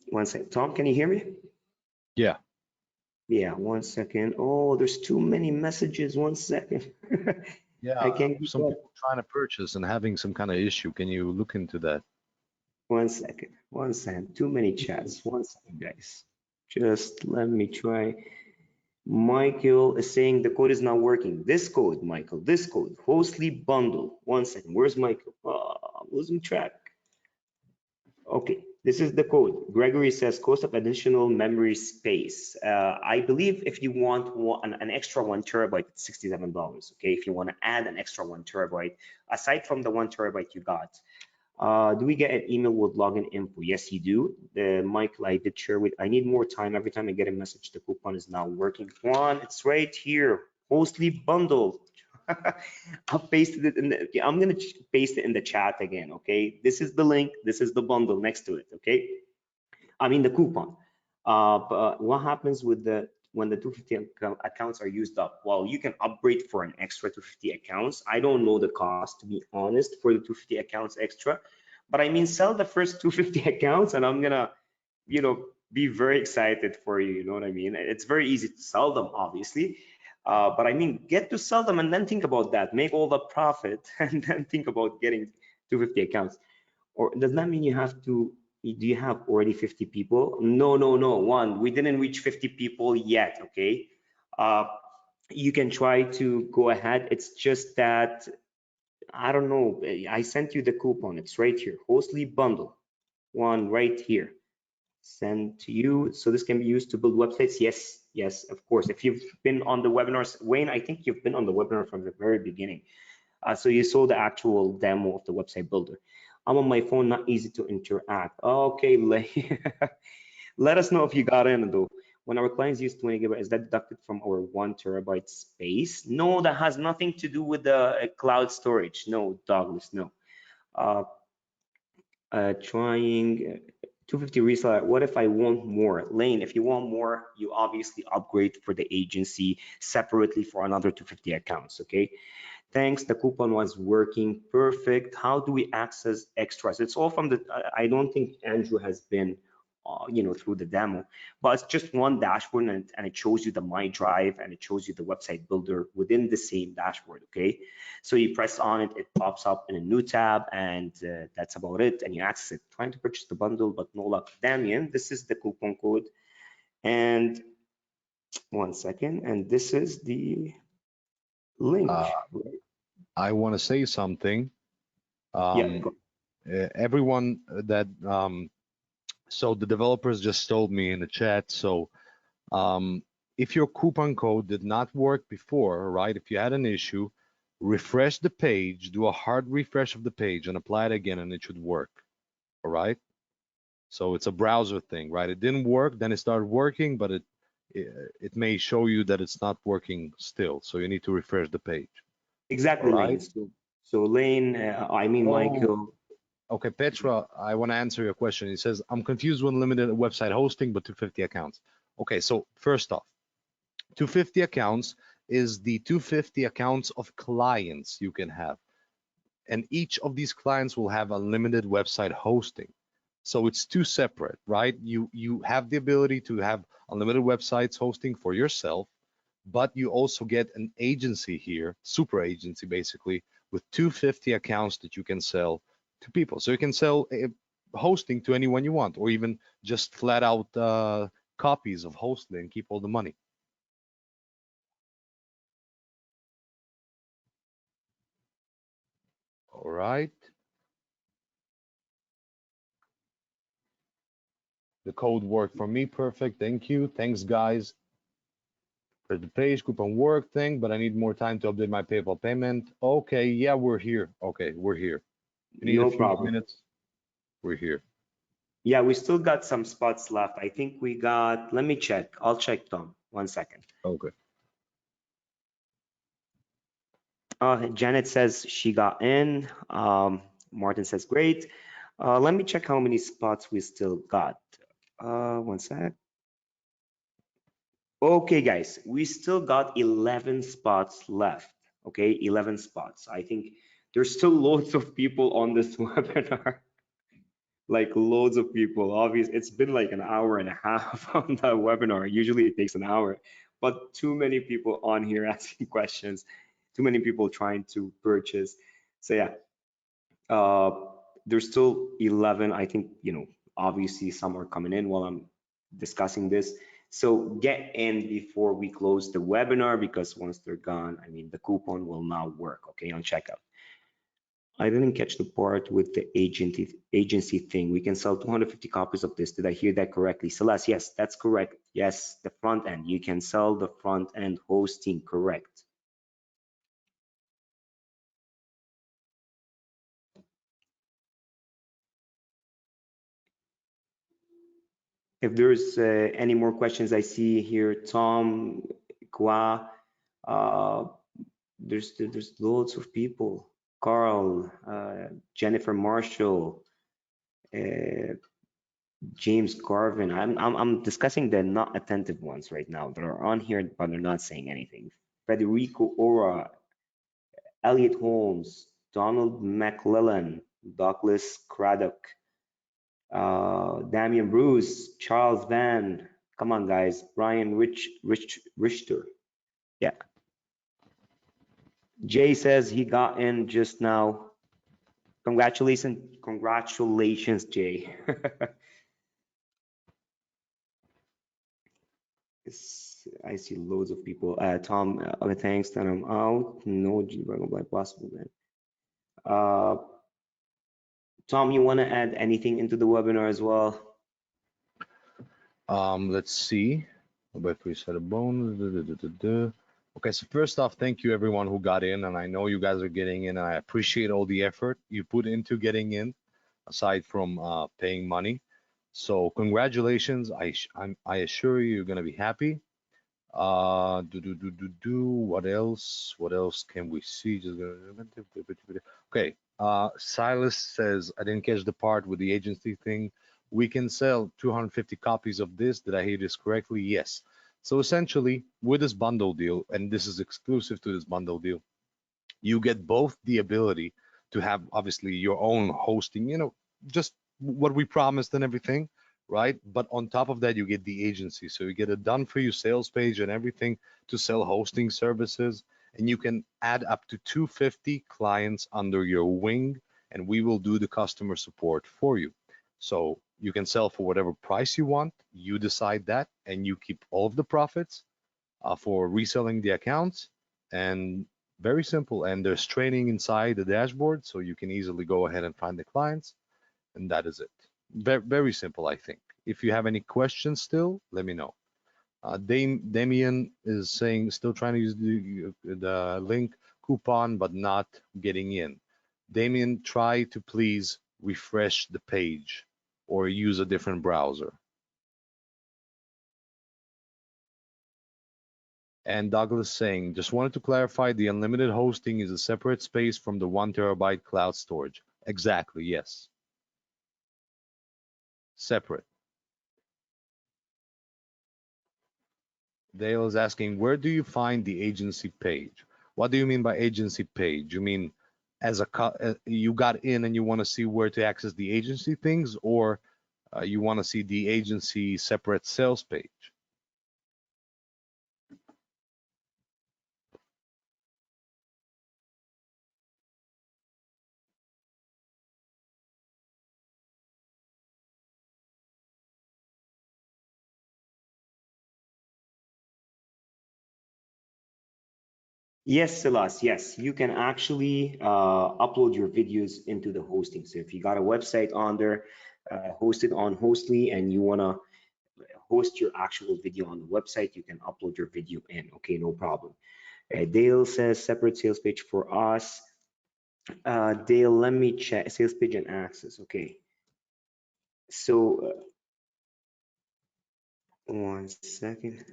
One second. Tom, can you hear me? Yeah. Yeah, 1 second. Oh, there's too many messages. 1 second. Yeah, I can't some people trying to purchase and having some kind of issue. Can you look into that? 1 second. 1 second. Too many chats. 1 second, guys. Just let me try. Michael is saying the code is not working. This code, Michael, this code, Hostley bundle. 1 second. Where's Michael? I'm losing track. Okay, this is the code. Gregory says cost of additional memory space. I believe if you want an extra 1 terabyte, it's $67. Okay, if you want to add an extra 1 terabyte, aside from the 1 terabyte you got. Do we get an email with login info? Yes, you do. Michael, I did share with. I need more time. Every time I get a message, the coupon is now working. Juan, it's right here. Hostley bundle. I'll pasted it in the. I'm gonna paste it in the chat again. Okay, this is the link. This is the bundle next to it. Okay, I mean the coupon. But what happens with when the 250 accounts are used up? Well, you can upgrade for an extra 250 accounts. I don't know the cost, to be honest, for the 250 accounts extra, but I mean, sell the first 250 accounts and I'm gonna, be very excited for you. You know what I mean? It's very easy to sell them, obviously. But I mean, get to sell them and then think about that. Make all the profit and then think about getting 250 accounts. Or does that mean you have to? Do you have already 50 people? No, no, no. One, we didn't reach 50 people yet. Okay. Uh, you can try to go ahead. It's just that I don't know. I sent you the coupon. It's right here. Hostley bundle one right here. Send to you. So this can be used to build websites. Yes, yes, of course. If you've been on the webinars, Wayne, I think you've been on the webinar from the very beginning. So you saw the actual demo of the website builder. I'm on my phone, not easy to interact. Okay, let us know if you got in though. When our clients use 20 gigabytes, is that deducted from our 1 terabyte space? No, that has nothing to do with the cloud storage. No, Douglas, no. Uh, Trying 250 reseller. What if I want more? Lane, if you want more, you obviously upgrade for the agency separately for another 250 accounts, okay? Thanks, the coupon was working perfect. How do we access extras? It's all from the, I don't think Andrew has been, through the demo, but it's just one dashboard and it shows you the My Drive and it shows you the website builder within the same dashboard, okay? So you press on it, it pops up in a new tab and that's about it. And you access it. Trying to purchase the bundle, but no luck. Damien, this is the coupon code. And 1 second, and this is the link. I want to say something. Yeah, Everyone that so the developers just told me in the chat. So if your coupon code did not work before, right? If you had an issue, refresh the page, do a hard refresh of the page, and apply it again, and it should work. All right. So it's a browser thing, right? It didn't work, then it started working, but it may show you that it's not working still. So you need to refresh the page. All exactly, right. Lane. So Lane, I mean, Oh, Michael. okay, Petra, I want to answer your question. He says, I'm confused with limited website hosting, but 250 accounts. Okay, so first off, 250 accounts is the 250 accounts of clients you can have. And each of these clients will have unlimited website hosting. So it's two separate, right? You have the ability to have unlimited websites hosting for yourself, but you also get an agency here, super agency basically, with 250 accounts that you can sell to people. So you can sell hosting to anyone you want, or even just flat out copies of Hostly and keep all the money. All right. The code worked for me. Perfect. Thank you. Thanks, guys. For the page coupon work thing, but I need more time to update my PayPal payment. Okay, yeah, we're here. Okay, we're here. You need a No few more problem. minutes. We're here. Yeah, we still got some spots left. I think we got, let me check. I'll check, Tom. 1 second. Okay. Janet says she got in. Martin says great. Let me check how many spots we still got. 1 sec. Okay, guys, we still got 11 spots left. Okay, 11 spots. I think there's still loads of people on this webinar. Like loads of people. Obviously, it's been like an hour and a half on the webinar. Usually it takes an hour, but too many people on here asking questions, too many people trying to purchase. So yeah, uh, there's still 11. I think, obviously some are coming in while I'm discussing this. So get in before we close the webinar because once they're gone, I mean, the coupon will not work, okay, on checkout. I didn't catch the part with the agency thing. We can sell 250 copies of this. Did I hear that correctly? Celeste, yes, that's correct. Yes, the front end. You can sell the front end hosting, correct. If there's any more questions, I see here Tom, Kwa, uh, there's loads of people. Carl, Jennifer Marshall, uh, James Garvin. I'm discussing the not attentive ones right now that are on here, but they're not saying anything. Federico Ora, Elliot Holmes, Donald McClellan, Douglas Craddock, Damian Bruce, Charles Van. Come on, guys. Brian Richter. Yeah. Jay says he got in just now. Congratulations, Jay. I see loads of people. Tom, thanks that I'm out. No G-Dragon by possible then. Uh, Tom, you want to add anything into the webinar as well? Let's see. If we set a bonus. Okay, so first off, thank you everyone who got in, and I know you guys are getting in, and I appreciate all the effort you put into getting in, aside from paying money. So congratulations. I assure you, you're gonna be happy. What else? What else can we see? Okay. Silas says, I didn't catch the part with the agency thing. We can sell 250 copies of this. Did I hear this correctly? Yes. So essentially, with this bundle deal, and this is exclusive to this bundle deal, you get both the ability to have obviously your own hosting, just what we promised and everything, right? But on top of that, you get the agency. So you get a done for you sales page and everything to sell hosting services. And you can add up to 250 clients under your wing, and we will do the customer support for you. So you can sell for whatever price you want. You decide that, and you keep all of the profits for reselling the accounts. And very simple. And there's training inside the dashboard, so you can easily go ahead and find the clients. And that is it. Very, very simple, I think. If you have any questions still, let me know. Damien is saying still trying to use the link coupon, but not getting in. Damien, try to please refresh the page or use a different browser. And Douglas saying, just wanted to clarify, the unlimited hosting is a separate space from the 1 terabyte cloud storage. Exactly, yes. Separate. Dale is asking, where do you find the agency page? What do you mean by agency page? You mean as you got in and you want to see where to access the agency things, or you want to see the agency separate sales page? Yes, Silas, yes, you can actually upload your videos into the hosting. So if you got a website on there, hosted on Hostly, and you want to host your actual video on the website, you can upload your video in. Okay, no problem. Dale says separate sales page for us. Dale, let me check sales page and access. Okay, so 1 second.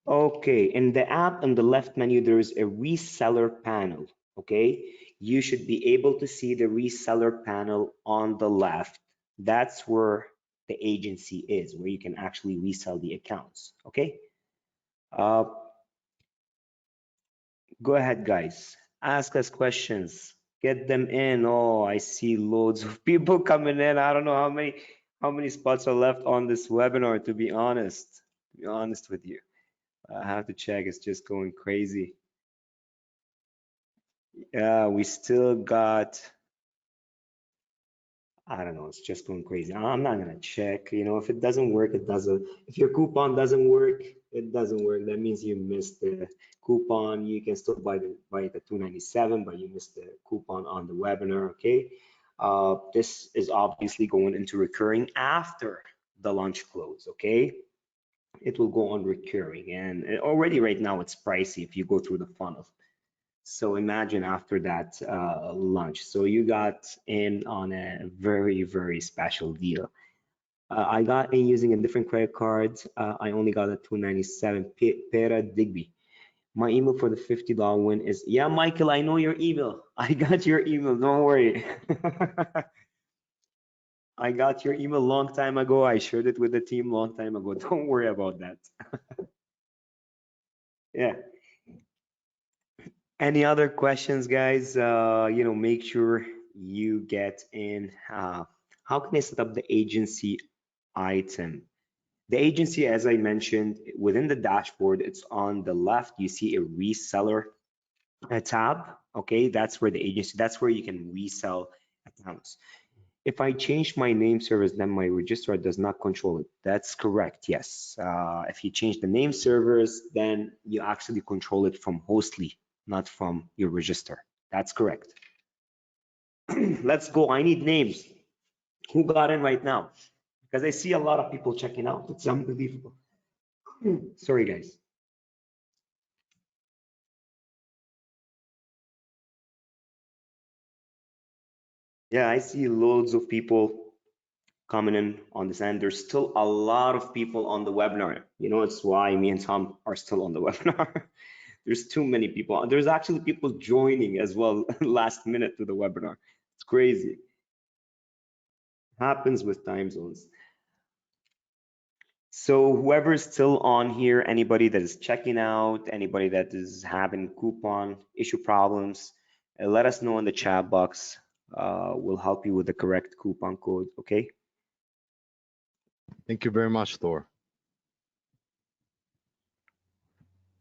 Okay, in the app on the left menu, there is a reseller panel. Okay, you should be able to see the reseller panel on the left. That's where the agency is, where you can actually resell the accounts. Okay, uh, go ahead, guys. Ask us questions. Get them in. Oh, I see loads of people coming in. I don't know how many spots are left on this webinar, to be honest. To be honest with you. I have to check. It's just going crazy. Yeah, we still got, I don't know, it's just going crazy. I'm not gonna check. If it doesn't work, it doesn't. If your coupon doesn't work, it doesn't work. That means you missed the coupon. You can still buy it at 297, but you missed the coupon on the webinar. Okay. This is obviously going into recurring after the launch close. Okay. It will go on recurring, and already right now it's pricey if you go through the funnel. So imagine after that launch. So you got in on a very, very special deal. I got in using a different credit card. I only got a 297 Pera Digby. My email for the $50 win is, yeah, Michael, I know your email. I got your email, don't worry. I got your email long time ago. I shared it with the team long time ago. Don't worry about that. Yeah. Any other questions, guys? Make sure you get in. How can I set up the agency item? The agency, as I mentioned, within the dashboard, it's on the left. You see a reseller tab. Okay, that's where the agency, that's where you can resell accounts. If I change my name service, then my registrar does not control it. That's correct, yes. If you change the name servers, then you actually control it from Hostly, not from your register. That's correct. Let's go. I need names. Who got in right now? Because I see a lot of people checking out. It's unbelievable. Sorry, guys. Yeah, I see loads of people coming in on this end. There's still a lot of people on the webinar. You know, it's why me and Tom are still on the webinar. There's too many people. There's actually people joining as well last minute to the webinar. It's crazy. Happens with time zones. So whoever is still on here, anybody that is checking out, anybody that is having coupon issue problems, let us know in the chat box. We'll help you with the correct coupon code, okay? Thank you very much, Thor.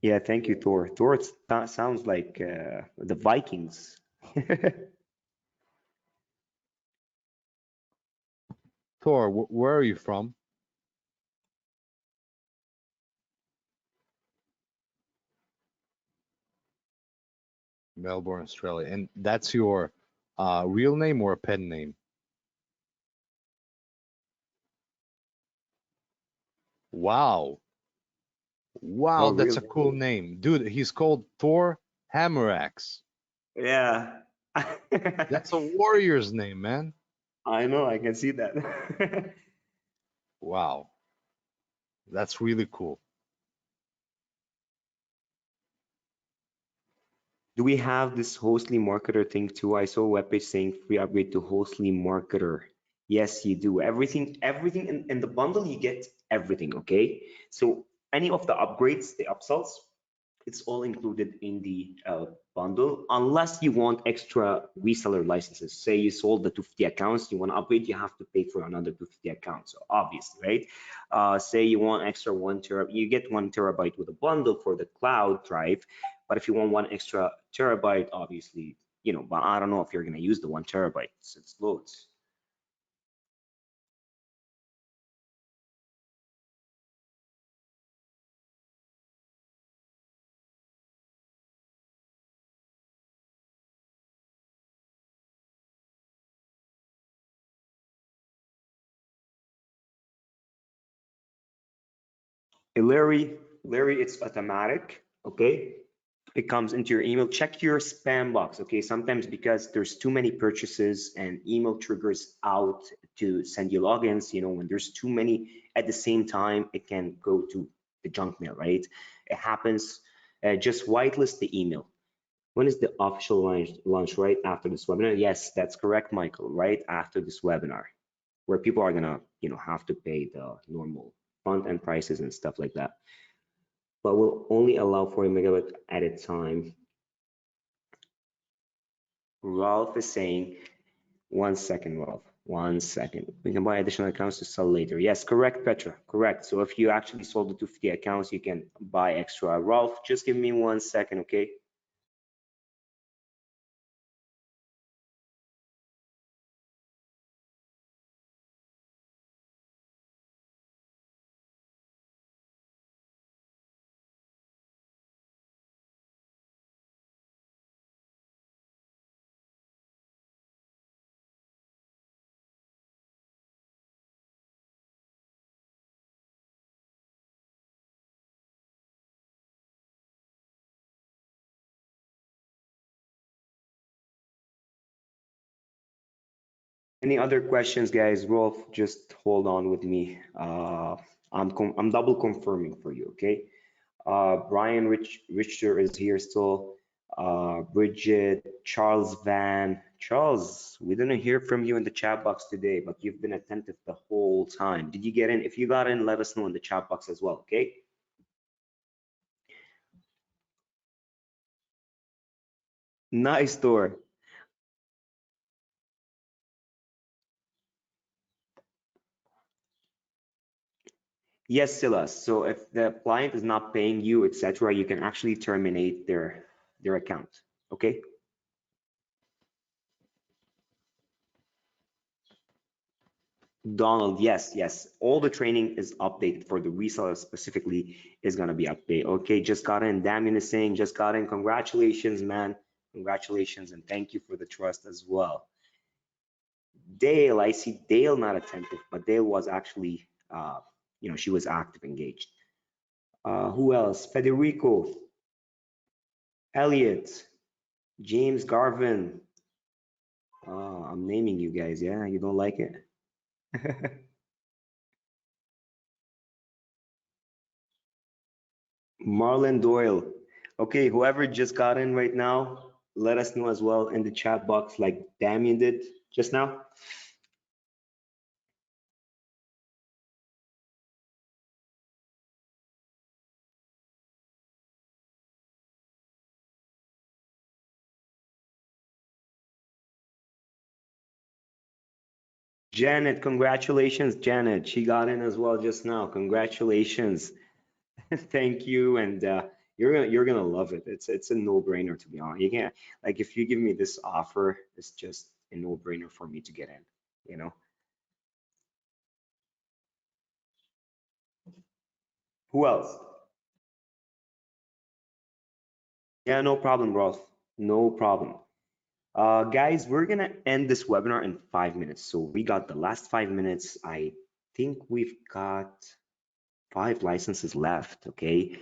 Yeah, thank you, Thor. Thor sounds like the Vikings. Thor, where are you from? Melbourne, Australia. And that's your real name or a pen name? Wow. Oh, Wow, that's a really? cool name. Dude, he's called Thor Hammeraxe. Yeah. That's a warrior's name, man. I know, I can see that. Wow. That's really cool. Do we have this Hostly Marketer thing too? I saw a webpage saying free upgrade to Hostly Marketer. Yes, you do. Everything in the bundle, you get everything, okay? So any of the upgrades, the upsells, it's all included in the bundle, unless you want extra reseller licenses. Say you sold the 250 accounts, you want to upgrade, you have to pay for another 250 accounts, so obviously, right? Say you want extra 1 terabyte, you get 1 terabyte with a bundle for the cloud drive, but if you want 1 extra terabyte, obviously, you know, but I don't know if you're going to use the 1 terabyte. It's loads. Hey, Larry, it's automatic, okay? It comes into your email. Check your spam box, okay? Sometimes because there's too many purchases and email triggers out to send you logins, you know, when there's too many at the same time, it can go to the junk mail, right? It happens. Just whitelist the email. When is the official launch? Right after this webinar? Yes, that's correct, Michael. Right after this webinar, where people are gonna, you know, have to pay the normal front end prices and stuff like that. But will only allow 40 megabytes at a time. Ralph is saying, 1 second, Ralph, 1 second. We can buy additional accounts to sell later. Yes, correct, Petra, correct. So if you actually sold the 250 accounts, you can buy extra. Ralph, just give me 1 second, okay? Any other questions, guys? Rolf, just hold on with me. I'm double confirming for you, okay? Brian Richter is here still. Bridget, Charles Van. Charles, we didn't hear from you in the chat box today, but you've been attentive the whole time. Did you get in? If you got in, let us know in the chat box as well, okay? Nice door. Yes, Silas. So if the client is not paying you, etc., you can actually terminate their account. Okay. Donald, yes, yes. All the training is updated for the resellers specifically is gonna be updated. Okay, just got in. Damien is saying just got in. Congratulations, man. Congratulations, and thank you for the trust as well. Dale, I see Dale not attentive, but Dale was actually, she was active, engaged. Who else? Federico, Elliot, James Garvin. I'm naming you guys. Yeah, you don't like it? Marlon Doyle. Okay, whoever just got in right now, let us know as well in the chat box, like Damien did just now. Janet, congratulations, Janet. She got in as well just now. Congratulations. Thank you, and you're gonna love it. It's a no-brainer, to be honest. You can't, like, if you give me this offer, it's just a no-brainer for me to get in. You know. Who else? Yeah, no problem, Ross. No problem. Guys, we're gonna end this webinar in 5 minutes. So we got the last 5 minutes. I think we've got 5 licenses left. Okay.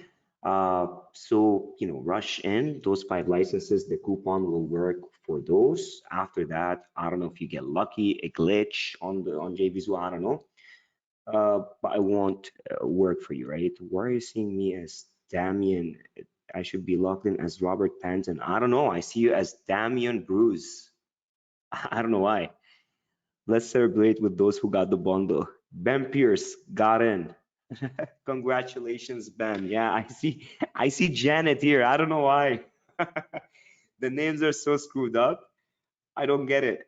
So rush in those 5 licenses. The coupon will work for those. After that, I don't know if you get lucky, a glitch on JVZoo, I don't know. But I won't work for you, right? Why are you seeing me as Damien? I should be logged in as Robert Panton. I don't know. I see you as Damien Bruce. I don't know why. Let's celebrate with those who got the bundle. Ben Pierce got in. Congratulations, Ben. Yeah, I see Janet here. I don't know why. The names are so screwed up. I don't get it.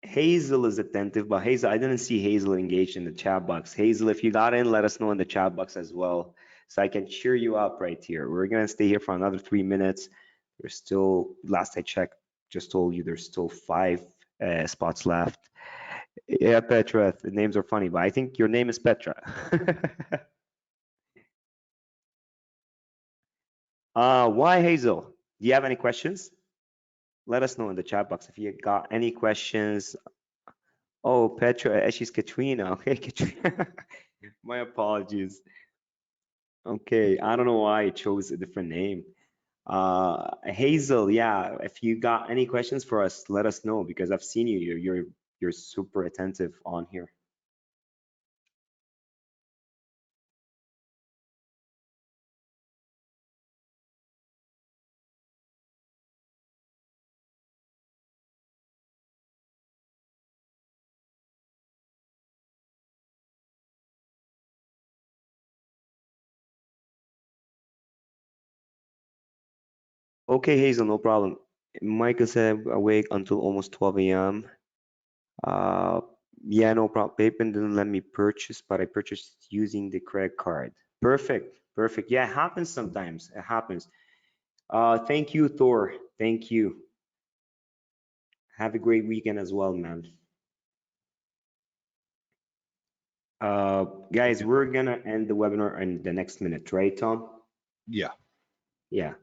Hazel is attentive, but Hazel, I didn't see Hazel engaged in the chat box. Hazel, if you got in, let us know in the chat box as well, so I can cheer you up right here. We're gonna stay here for another 3 minutes. There's still, last I checked, just told you there's still 5 spots left. Yeah, Petra, the names are funny, but I think your name is Petra. Why Hazel? Do you have any questions? Let us know in the chat box if you got any questions. Oh, Petra, she's Katrina. Okay, Katrina. My apologies. Okay, I don't know why I chose a different name. Hazel, yeah, if you got any questions for us, let us know because I've seen you. You're super attentive on here. Okay, Hazel, no problem. Michael said awake until almost 12 a.m. Uh, yeah, no problem. PayPal didn't let me purchase, but I purchased using the credit card. Perfect, perfect. Yeah, it happens sometimes. It happens. Thank you, Thor. Thank you. Have a great weekend as well, man. Guys, we're gonna end the webinar in the next minute, right, Tom? Yeah. Yeah.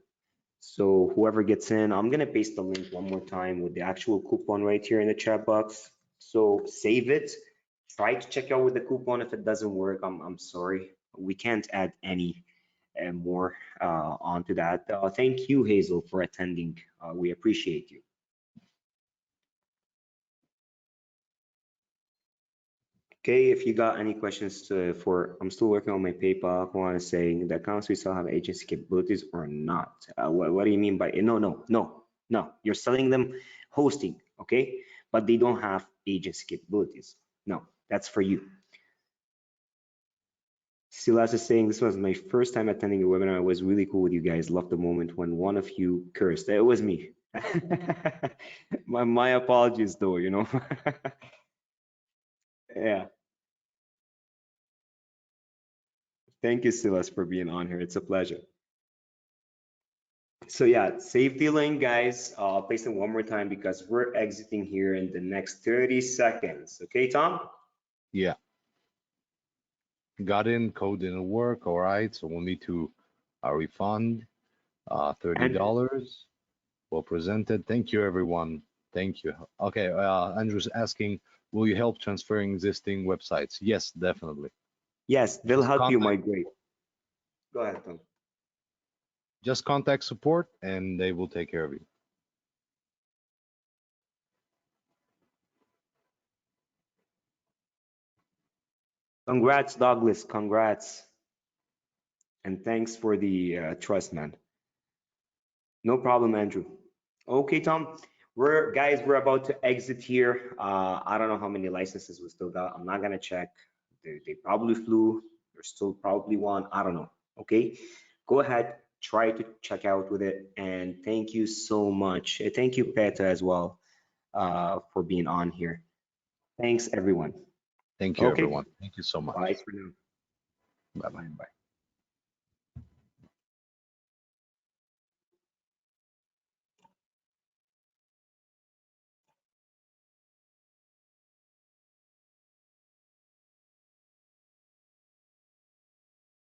So whoever gets in, I'm gonna paste the link one more time with the actual coupon right here in the chat box. So save it. Try to check out with the coupon. If it doesn't work, I'm sorry. We can't add any more onto that. Thank you, Hazel, for attending. We appreciate you. Okay, if you got any questions I'm still working on my PayPal. I want to say the accounts we sell have agency capabilities or not. What do you mean by no, no, no, no? You're selling them hosting, okay? But they don't have agency capabilities. No, that's for you. Silas is saying this was my first time attending a webinar. It was really cool with you guys. Loved the moment when one of you cursed. It was me. my apologies though, you know. Yeah. Thank you, Silas, for being on here. It's a pleasure. So yeah, save the link, guys. I'll paste it one more time because we're exiting here in the next 30 seconds. Okay, Tom? Yeah. Got in, code didn't work. All right, so we'll need to refund Andrew. $30. Well presented. Thank you, everyone. Thank you. Okay, Andrew's asking, will you help transferring existing websites? Yes, definitely. Yes, they'll Just help you contact, migrate. Go ahead, Tom. just contact support and they will take care of you. Congrats, Douglas. Congrats. And thanks for the trust, man. No problem, Andrew. Okay, Tom. We're about to exit here. I don't know how many licenses we still got. I'm not gonna check. They probably flew. There's still probably one. I don't know. Okay. Go ahead. Try to check out with it. And thank you so much. Thank you, Peta, as well, for being on here. Thanks, everyone. Thank you, Okay. everyone. Thank you so Bye much. for now. Bye-bye.